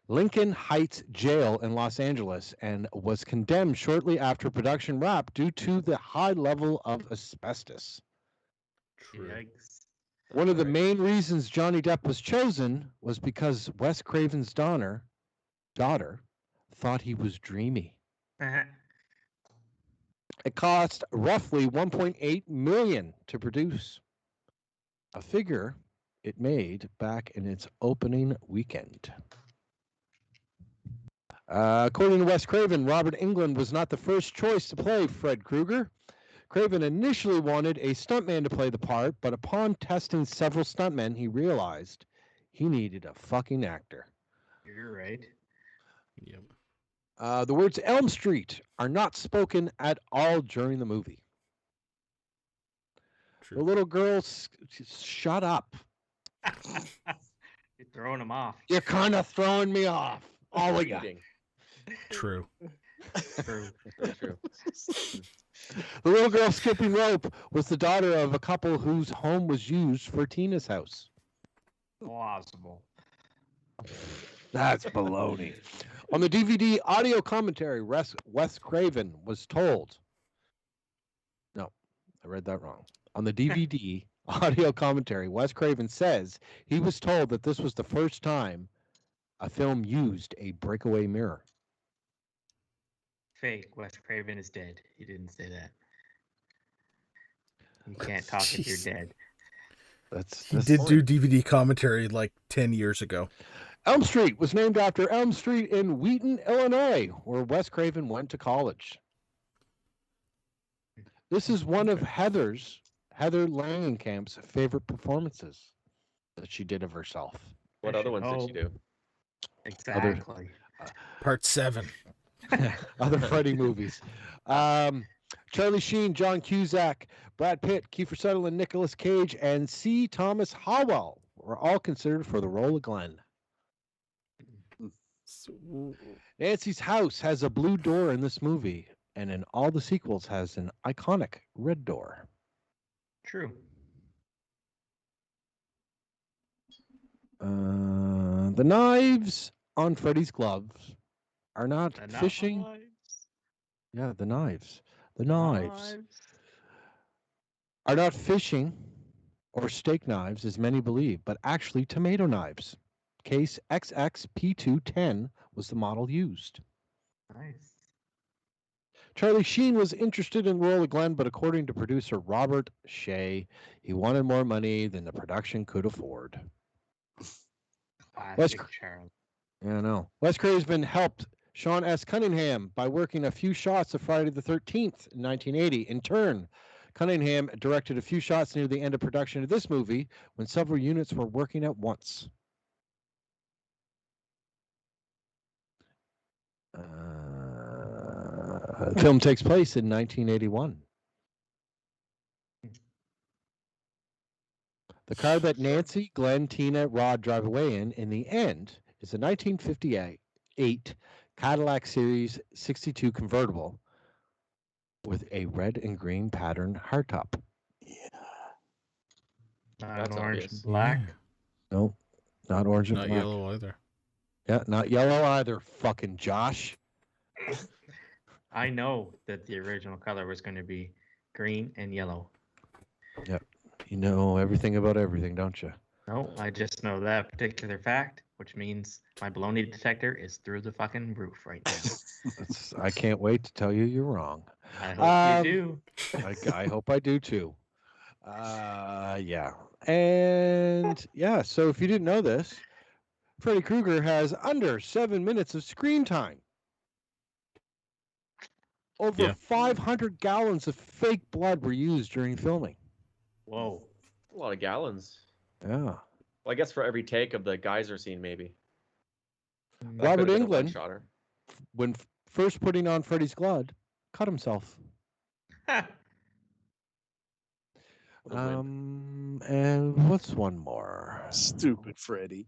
Lincoln Heights Jail in Los Angeles and was condemned shortly after production wrapped due to the high level of asbestos. True. Yikes. One of the Right. main reasons Johnny Depp was chosen was because Wes Craven's daughter thought he was dreamy. It cost roughly $1.8 million to produce, a figure it made back in its opening weekend. According to Wes Craven, Robert Englund was not the first choice to play Fred Krueger. Craven initially wanted a stuntman to play the part, but upon testing several stuntmen, he realized he needed a fucking actor. You're right. Yep. The words Elm Street are not spoken at all during the movie. True. The little girl, shut up. You're throwing them off. You're kind of throwing me off. All of you. Reading. True. True. Very true. The little girl skipping rope was the daughter of a couple whose home was used for Tina's house. Plausible. That's baloney. On the DVD audio commentary, Wes Craven was told. No, I read that wrong. On the DVD audio commentary, Wes Craven says he was told that this was the first time a film used a breakaway mirror. Fake. Wes Craven is dead. He didn't say that. You can't talk if you're dead. He did do DVD commentary like 10 years ago. Elm Street was named after Elm Street in Wheaton, Illinois, where Wes Craven went to college. This is one of Heather Langenkamp's favorite performances that she did of herself. What other ones did she do? Exactly. Part 7. Other Freddy movies. Charlie Sheen, John Cusack, Brad Pitt, Kiefer Sutherland, Nicolas Cage, and C. Thomas Howell were all considered for the role of Glenn. Nancy's house has a blue door in this movie, and in all the sequels has an iconic red door. True. The knives on Freddy's gloves are not fishing. Yeah, the knives. The knives are not fishing or steak knives, as many believe, but actually tomato knives. Case XXP210 was the model used. Nice. Charlie Sheen was interested in the role of Glenn, but according to producer Robert Shea, he wanted more money than the production could afford. Classic Charlie. Yeah, I know. Wes Craven helped Sean S. Cunningham by working a few shots of Friday the 13th in 1980. In turn, Cunningham directed a few shots near the end of production of this movie when several units were working at once. The film takes place in 1981. The car that Nancy, Glenn, Tina, Rod drive away in the end, is a 1958 Cadillac Series 62 convertible with a red and green pattern hardtop. Yeah. Not That's orange obvious. and black. No, not orange and Not black. yellow either. Yeah, not yellow either, fucking Josh. I know that the original color was going to be green and yellow. Yep. You know everything about everything, don't you? No, I just know that particular fact, which means my baloney detector is through the fucking roof right now. I can't wait to tell you you're wrong. I hope you do. I hope I do too. Yeah. And yeah, so if you didn't know this, Freddy Krueger has under 7 minutes of screen time. Over 500 gallons of fake blood were used during filming. Whoa. A lot of gallons. Yeah. Well, I guess for every take of the geyser scene, maybe. That Robert could have been a Englund, one-shotter. when first putting on Freddy's blood, cut himself. And what's one more? Stupid Freddy.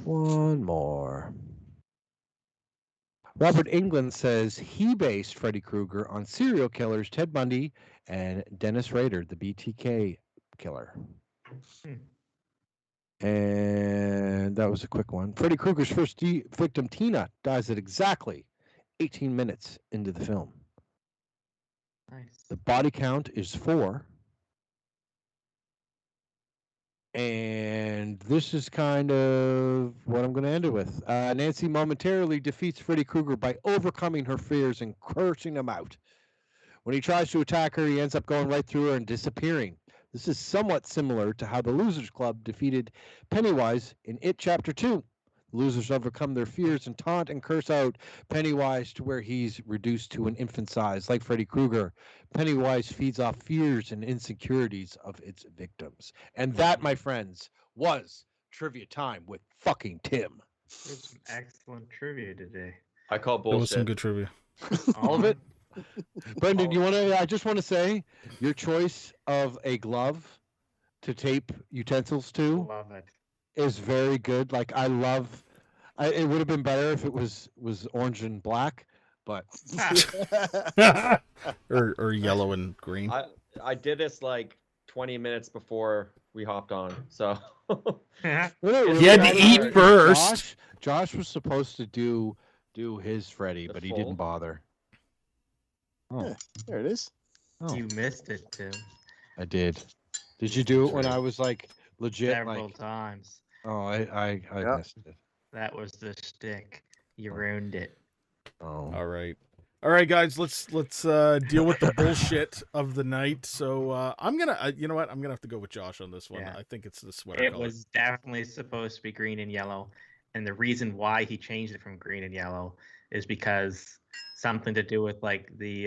One more. Robert Englund says he based Freddy Krueger on serial killers Ted Bundy and Dennis Rader, the BTK killer. And that was a quick one. Freddy Krueger's first victim, Tina, dies at exactly 18 minutes into the film. Nice. The body count is 4. And this is kind of what I'm going to end it with. Nancy momentarily defeats Freddy Krueger by overcoming her fears and cursing him out. When he tries to attack her, he ends up going right through her and disappearing. This is somewhat similar to how the Losers Club defeated Pennywise in It Chapter 2. The losers overcome their fears and taunt and curse out Pennywise to where he's reduced to an infant size. Like Freddy Krueger, Pennywise feeds off fears and insecurities of its victims. And that, my friends, was Trivia Time with fucking Tim. There's some excellent trivia today. I call That was some bullshit. good trivia. All of it. Brendan, I just want to say your choice of a glove to tape utensils to Love it. is very good. Like it would have been better if it was orange and black, but or yellow and green. I did this like 20 minutes before we hopped on, so He had to eat first. Josh was supposed to do his Freddy, The but he full? didn't bother. Oh, Yeah, there it is. oh, You missed it too. I did. Did you do it when right. I was like legit? Several Like, times. oh, I Yeah. missed it. That was the shtick. You ruined it. Oh, All right, guys. Let's deal with the bullshit of the night. So I'm gonna, you know what? I'm gonna have to go with Josh on this one. Yeah. I think it's the sweater It color. was definitely supposed to be green and yellow. And the reason why he changed it from green and yellow is because something to do with like the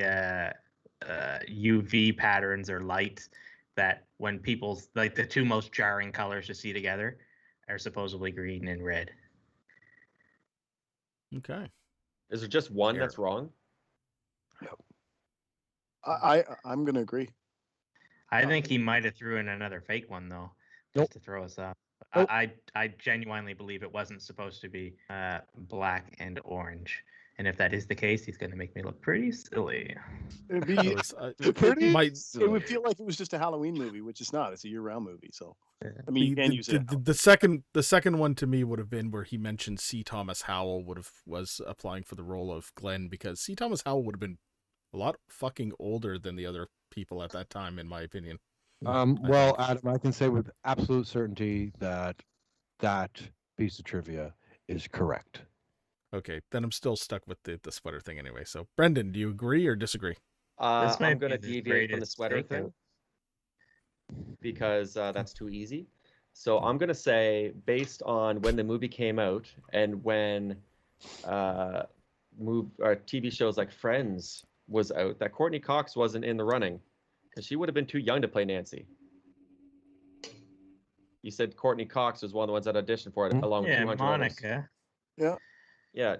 UV patterns or light that when people's like the two most jarring colors to see together are supposedly green and red. Okay. is there just one Here. that's wrong? I'm gonna agree. I think he might have threw in another fake one though, Nope. just to throw us off. Nope. I genuinely believe it wasn't supposed to be black and orange. And if that is the case, he's going to make me look pretty silly. It'd be That was, pretty. my- It would feel like it was just a Halloween movie, which it's not. It's a year-round movie. So I mean, you the, can the, use it. the second one to me would have been where he mentioned C. Thomas Howell was applying for the role of Glenn, because C. Thomas Howell would have been a lot fucking older than the other people at that time, in my opinion. well, think. Adam, I can say with absolute certainty that that piece of trivia is correct. Okay, then I'm still stuck with the sweater thing anyway. So, Brendan, do you agree or disagree? This might I'm going to be the deviate from the greatest sweater stakeout. thing because that's too easy. So I'm going to say, based on when the movie came out and when TV shows like Friends was out, that Courtney Cox wasn't in the running because she would have been too young to play Nancy. You said Courtney Cox was one of the ones that auditioned for it, along with Yeah, 200 others. Monica. Yeah. Yeah.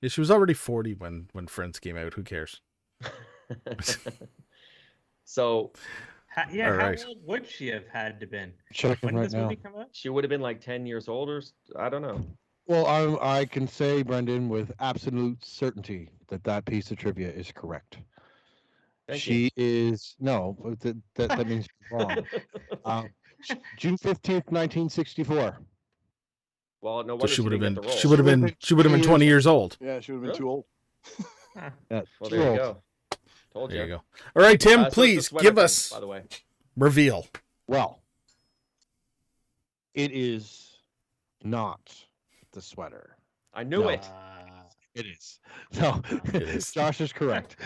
Yeah, she was already 40 when Friends came out. Who cares? So How All right. old would she have had to been? Checking When did right this now. movie come out? she would have been like 10 years older. I don't know. Well, I can say, Brendan, with absolute certainty that that piece of trivia is correct. Thank She is no, that means she's wrong. June 15th, 1964. Well, no So wonder she would have didn't been get the role. she would have been 20 years old. Yeah, she would have been Really? too old. Huh. Yeah, Well, too there you old. go. Told There you. you go. All right, Tim, So it's the please sweater give thing, us by the way. reveal. Well, it is not the sweater. I knew No. it. It is. No, It is. Josh is correct.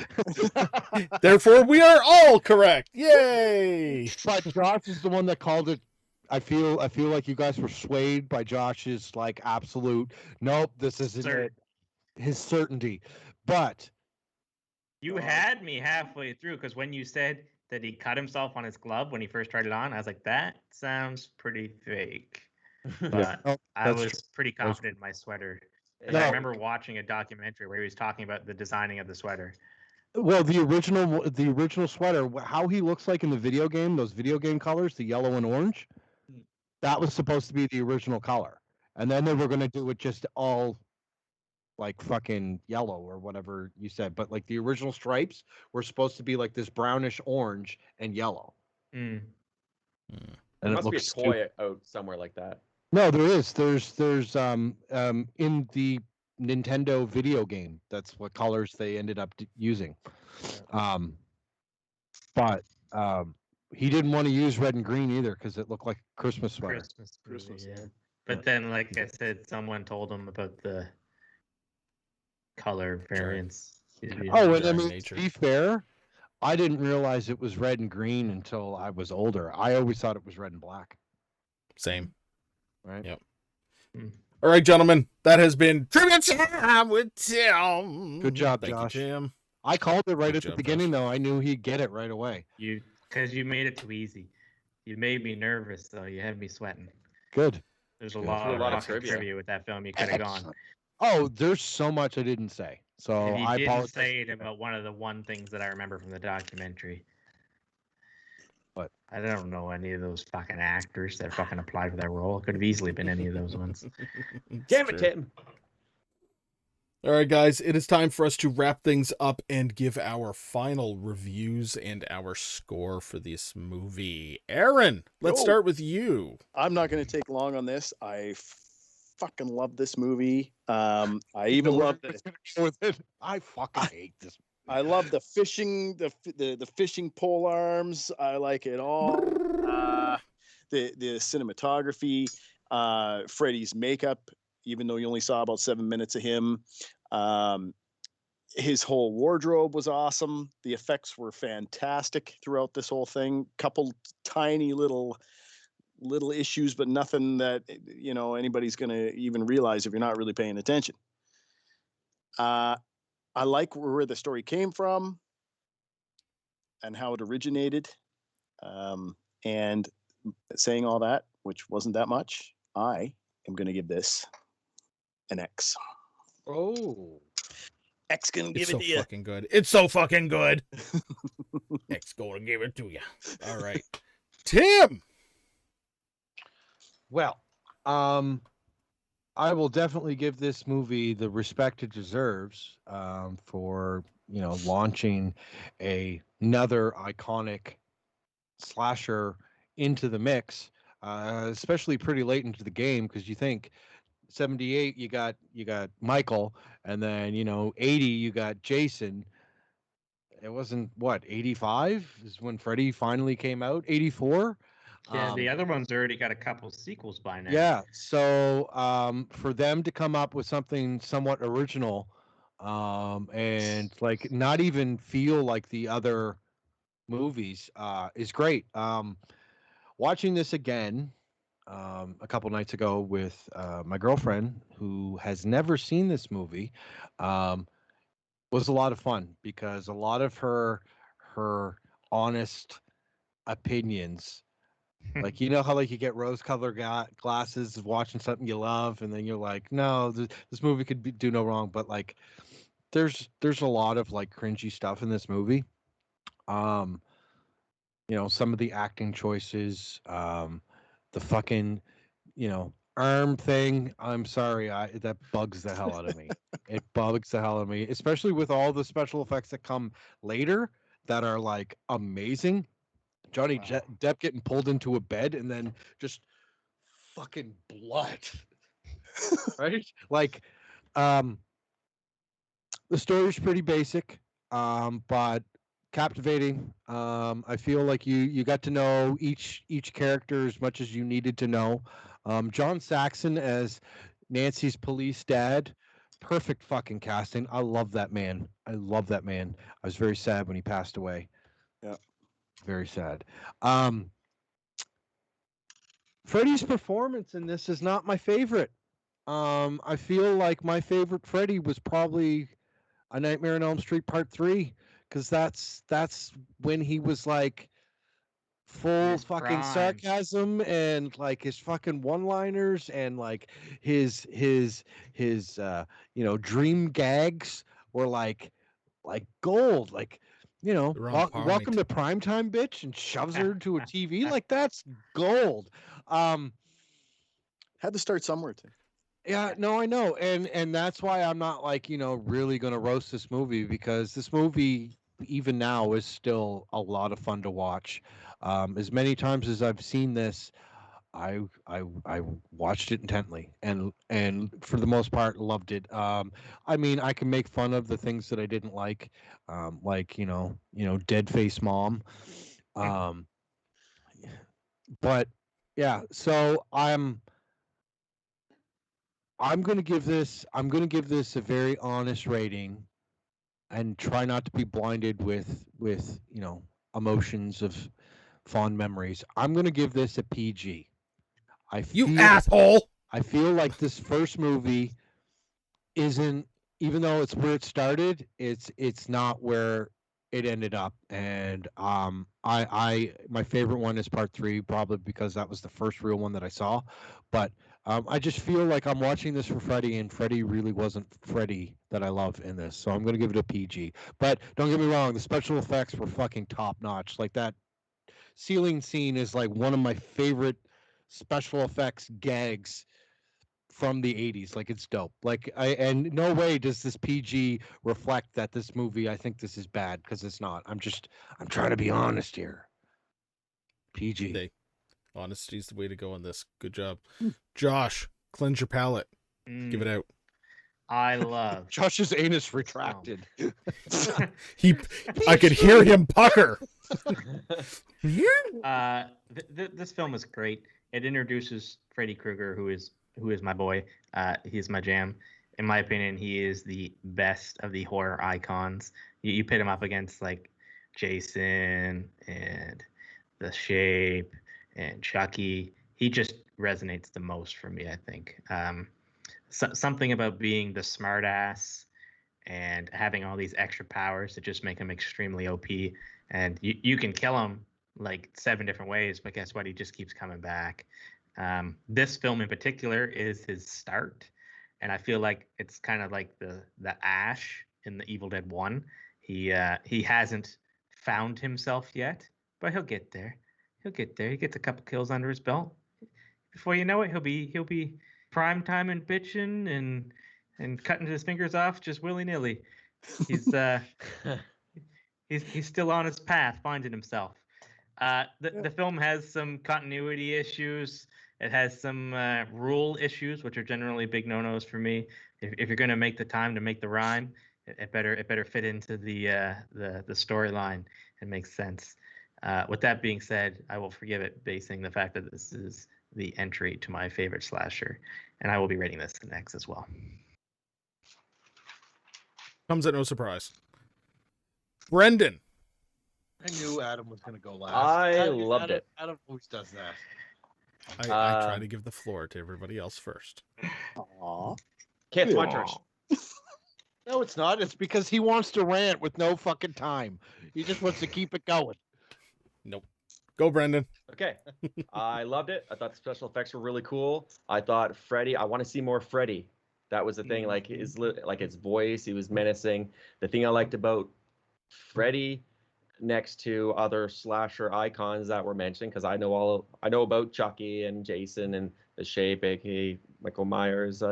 Therefore, we are all correct. Yay! But Josh is the one that called it. I feel like you guys were swayed by Josh's like absolute. Nope, this isn't it. His certainty, but You had me halfway through because when you said that he cut himself on his glove when he first tried it on, I was like, that sounds pretty fake. But no, I that's was true. pretty confident in my sweater. And No. I remember watching a documentary where he was talking about the designing of the sweater. Well, the original sweater, how he looks like in the video game, those video game colors, the yellow and orange, that was supposed to be the original color. And then they were going to do it just all like fucking yellow or whatever you said. But like the original stripes were supposed to be like this brownish orange and yellow. Mm. And There it must be a looks toy out somewhere like that. No, there is. There's in the Nintendo video game. That's what colors they ended up using. But he didn't want to use red and green either because it looked like a Christmas sweater. Christmas, yeah. yeah. But then, like I said, someone told him about the color variance. Oh, and I During mean, nature. to be fair, I didn't realize it was red and green until I was older. I always thought it was red and black. Same. Right. Yep. Mm. All right, gentlemen, that has been Trivia Time with Tim. Good job, Thank Josh. you, Tim. I called it right Good at the job, beginning, Josh. though. I knew he'd get it right away. Because you made it too easy. You made me nervous, though. You had me sweating. Good. There's a Good. lot, Threw a lot of fucking trivia. trivia with that film. You could have gone. Oh, there's so much I didn't say. So And you I didn't apologize. say it about one of the things that I remember from the documentary. What? I don't know any of those fucking actors that fucking applied for that role. It could have easily been any of those ones. Damn it, Tim. All right, guys, it is time for us to wrap things up and give our final reviews and our score for this movie. Aaron, let's start with you. I'm not going to take long on this. I fucking love this movie. I even love the. I fucking hate this. I love the fishing, the fishing pole arms. I like it all. The cinematography, Freddy's makeup, even though you only saw about 7 minutes of him. His whole wardrobe was awesome. The effects were fantastic throughout this whole thing. Couple tiny little issues, but nothing that anybody's going to even realize if you're not really paying attention. I like where the story came from and how it originated. And saying all that, which wasn't that much, I am going to give this an X. Oh. X gonna give It's it so to you. fucking good. It's so fucking good. X gonna give it to you. All right. Tim! Well, I will definitely give this movie the respect it deserves for launching another iconic slasher into the mix, especially pretty late into the game, because you think 78 you got Michael, and then 80 you got Jason. It wasn't 85 is when Freddy finally came out. 84. Yeah, the other one's already got a couple sequels by now. Yeah, so for them to come up with something somewhat original, and like not even feel like the other movies, is great. Watching this again a couple nights ago with my girlfriend, who has never seen this movie, was a lot of fun, because a lot of her honest opinions, like how like you get rose-colored glasses watching something you love, and then you're like, no, this movie could do no wrong, but like there's a lot of like cringy stuff in this movie. Some of the acting choices, the fucking arm thing. I'm sorry, that bugs the hell out of me. It bugs the hell out of me, especially with all the special effects that come later that are like amazing. Johnny Depp getting pulled into a bed and then just fucking blood. Right? Like, the story's pretty basic, but captivating. I feel like you got to know each character as much as you needed to know. John Saxon as Nancy's police dad, perfect fucking casting. I love that man. I was very sad when he passed away. Yeah. Very sad. Freddy's performance in this is not my favorite. I feel like my favorite Freddy was probably A Nightmare on Elm Street Part 3, because that's when he was like full His fucking prime. sarcasm, and like his fucking one-liners, and like his dream gags were like gold, like They're on welcome point. to primetime, bitch, and shoves her into a TV. Like, that's gold. Had to start somewhere, Tim. Yeah, no, I know, and that's why I'm not like really gonna roast this movie, because this movie even now is still a lot of fun to watch. As many times as I've seen this, I watched it intently, and for the most part loved it. I mean, I can make fun of the things that I didn't like dead face mom, but yeah. So I'm going to give this a very honest rating, and try not to be blinded with emotions of fond memories. I'm going to give this a PG. You asshole! I feel like this first movie isn't, even though it's where it started, it's not where it ended up. And I my favorite one is Part 3, probably because that was the first real one that I saw. But I just feel like I'm watching this for Freddy, and Freddy really wasn't Freddy that I love in this. So I'm going to give it a PG. But don't get me wrong, the special effects were fucking top notch. Like that ceiling scene is like one of my favorite special effects gags from the 80s. Like it's dope. Like and no way does this PG reflect that this movie, I think this is bad, because it's not. I'm trying to be honest here. PG. Hey, honesty's the way to go on this. Good job. Josh, cleanse your palate. Give it out. I love Josh's anus retracted. I could hear him pucker. This film is great. It introduces Freddy Krueger, who is my boy. He's my jam. In my opinion, he is the best of the horror icons. You pit him up against like Jason and The Shape and Chucky. He just resonates the most for me, I think. Something about being the smartass and having all these extra powers that just make him extremely OP. And you can kill him like 7 different ways, but guess what? He just keeps coming back. This film in particular is his start, and I feel like it's kind of like the Ash in the Evil Dead 1. He hasn't found himself yet, but he'll get there. He gets a couple kills under his belt. Before you know it, he'll be prime time and bitching and cutting his fingers off just willy-nilly. He's he's still on his path, finding himself. The film has some continuity issues. It has some rule issues, which are generally big no-nos for me. If you're going to make the time to make the rhyme, it better fit into the storyline and make sense. With that being said, I will forgive it, basing the fact that this is the entry to my favorite slasher, and I will be rating this an X as well. Comes at no surprise. Brendan. I knew Adam was going to go last. I loved it. Adam always does that. I try to give the floor to everybody else first. Aw. Can't it's my turn. No, it's not. It's because he wants to rant with no fucking time. He just wants to keep it going. Nope. Go, Brendan. Okay. I loved it. I thought the special effects were really cool. I thought Freddy, I want to see more Freddy. That was the thing, like his voice, he was menacing. The thing I liked about Freddy, next to other slasher icons that were mentioned, because I know about Chucky and Jason and The Shape, aka Michael Myers,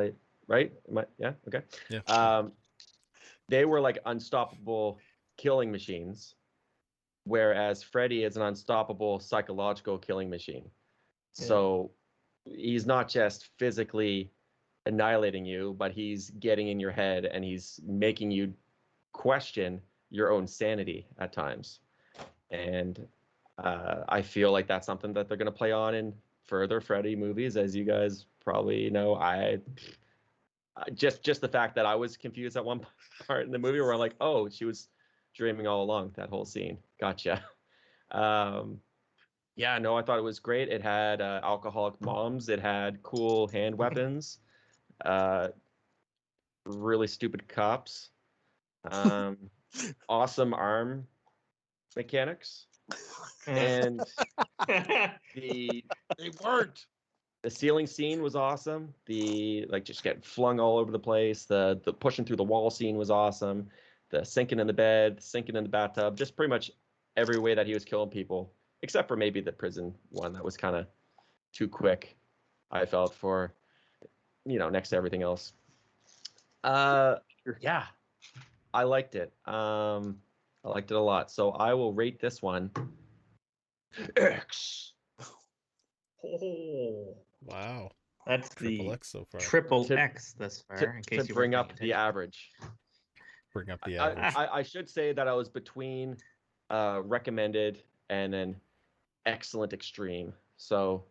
right? Yeah, okay. Yeah. They were like unstoppable killing machines, whereas Freddy is an unstoppable psychological killing machine. Yeah. So he's not just physically annihilating you, but he's getting in your head and he's making you question your own sanity at times. And I feel like that's something that they're going to play on in further Freddy movies. As you guys probably know, I just the fact that I was confused at one part in the movie where I'm like, oh, she was dreaming all along, that whole scene. Gotcha. Yeah, no, I thought it was great. It had alcoholic moms. It had cool hand weapons. Really stupid cops. Awesome arm mechanics. And they weren't. The ceiling scene was awesome. The just getting flung all over the place. The pushing through the wall scene was awesome. The sinking in the bed, sinking in the bathtub, just pretty much every way that he was killing people, except for maybe the prison one that was kind of too quick, I felt, for, next to everything else. Yeah, I liked it. I liked it a lot. So I will rate this one X. Oh, wow. That's Triple the X so far. triple X thus far. To, in case you bring weren't up paying the average. Bring up the average. I should say that I was between recommended and then excellent extreme. So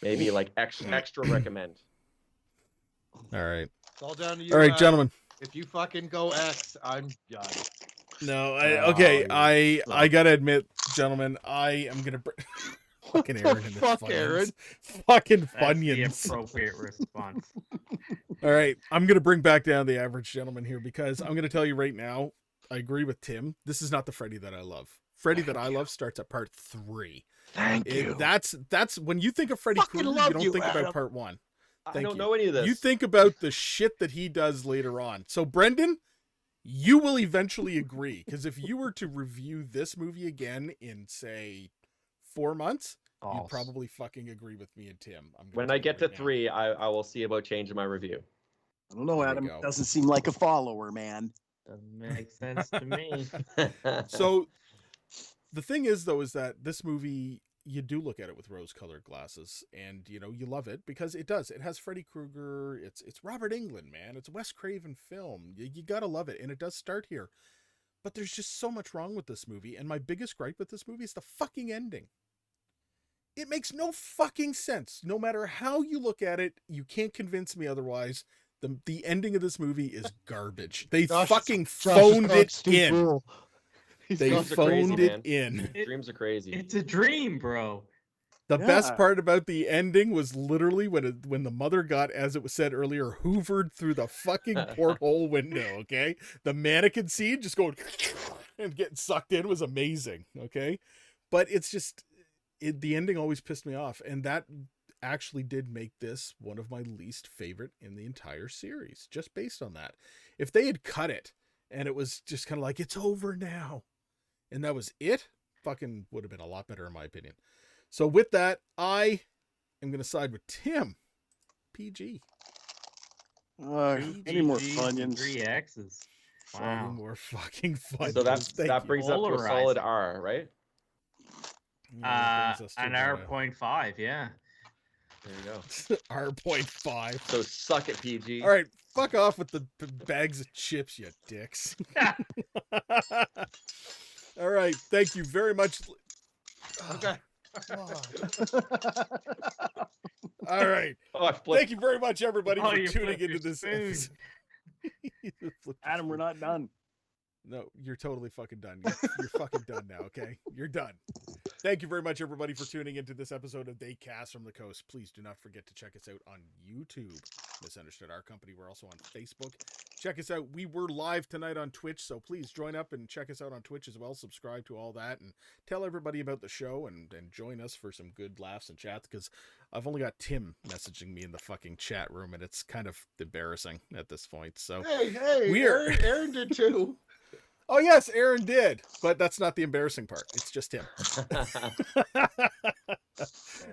maybe like extra recommend. All right. It's all down to you. All right, gentlemen. If you fucking go X, I'm done. No, I gotta admit, gentlemen, I am gonna fucking Aaron and his Fuck Aaron. Fucking That's Funyuns. the appropriate response. All right, I'm gonna bring back down the average gentleman here because I'm gonna tell you right now, I agree with Tim. This is not the Freddy that I love. Freddy that I love starts at part 3. Thank you. That's when you think of Freddy Krueger, you don't think about part 1. I Thank don't you. know any of this. You think about the shit that he does later on. So, Brendan, you will eventually agree, because if you were to review this movie again in, say, 4 months, you'd probably fucking agree with me and Tim. When I get to 3, I will see about changing my review. I don't know, Adam. Doesn't seem like a follower, man. Doesn't make sense to me. So the thing is, though, is that this movie, you do look at it with rose-colored glasses, and you love it because it does. It has Freddy Krueger. It's Robert Englund, man. It's a Wes Craven film. You gotta love it, and it does start here. But there's just so much wrong with this movie, and my biggest gripe with this movie is the fucking ending. It makes no fucking sense. No matter how you look at it, you can't convince me otherwise. The ending of this movie is garbage. They fucking phoned it in. They phoned it in. Dreams are crazy. It's a dream, bro. The best part about the ending was literally when the mother got, as it was said earlier, hoovered through the fucking porthole window, okay? The mannequin scene just going and getting sucked in was amazing, okay? But it's just, the ending always pissed me off, and that actually did make this one of my least favorite in the entire series, just based on that. If they had cut it, and it was just kind of like, it's over now, and that was it, fucking would have been a lot better in my opinion. So with that, I am going to side with Tim. PG. Any more Funyuns? 3 X's. Wow. Any more fucking Funyuns. So that brings up to a solid R, right? An R.5, yeah. There you go. R.5. So suck it, PG. All right, fuck off with the bags of chips, you dicks. All right, thank you very much. Okay. All right. Thank you very much, everybody, for tuning into this episode. Adam, we're not done. No, you're totally fucking done. You're fucking done now, okay? You're done. Thank you very much, everybody, for tuning into this episode of They Cast from the Coast. Please do not forget to check us out on YouTube. Misunderstood Our Company. We're also on Facebook. Check us out. We were live tonight on Twitch, so please join up and check us out on Twitch as well. Subscribe to all that and tell everybody about the show and join us for some good laughs and chats, because I've only got Tim messaging me in the fucking chat room, and it's kind of embarrassing at this point. So hey, Aaron did too. Oh yes, Aaron did, but that's not the embarrassing part. It's just him.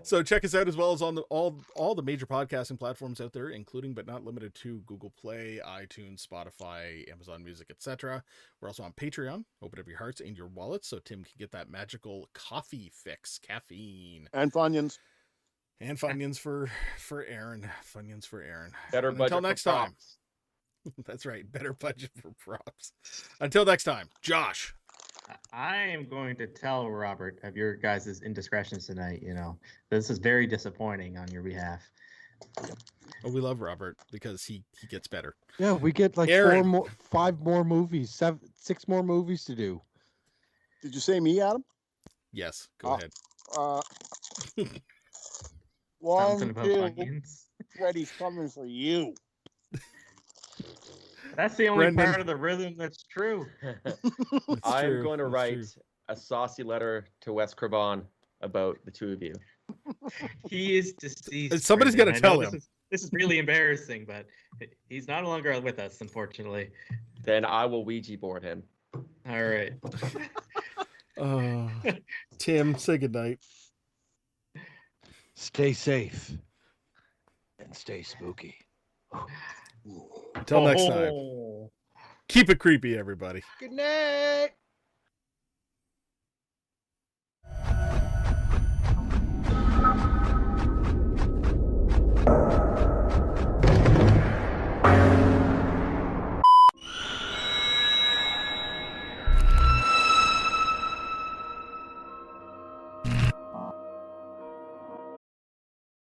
So check us out as well as on all the major podcasting platforms out there, including but not limited to Google Play, iTunes, Spotify, Amazon Music, etc. We're also on Patreon. Open up your hearts and your wallets so Tim can get that magical coffee fix, caffeine, and Funyuns. And Funyuns for Aaron. Funyuns for Aaron. Better budget until next time. That's right. Better budget for props. Until next time, Josh. I am going to tell Robert of your guys' indiscretions tonight. This is very disappointing on your behalf. Oh, we love Robert because he gets better. Yeah, we get like Aaron. 5 more movies, 6 more movies to do. Did you say me, Adam? Yes. Go ahead. Something about Funyuns. Freddy's coming for you. That's the only part of the rhythm that's true. I'm going to write a saucy letter to Wes Craven about the two of you. He is deceased. Somebody's going to tell him. This is really embarrassing, but he's no longer with us, unfortunately. Then I will Ouija board him. All right. Tim, say goodnight. Stay safe and stay spooky. Until next time. Keep it creepy, everybody. Good night.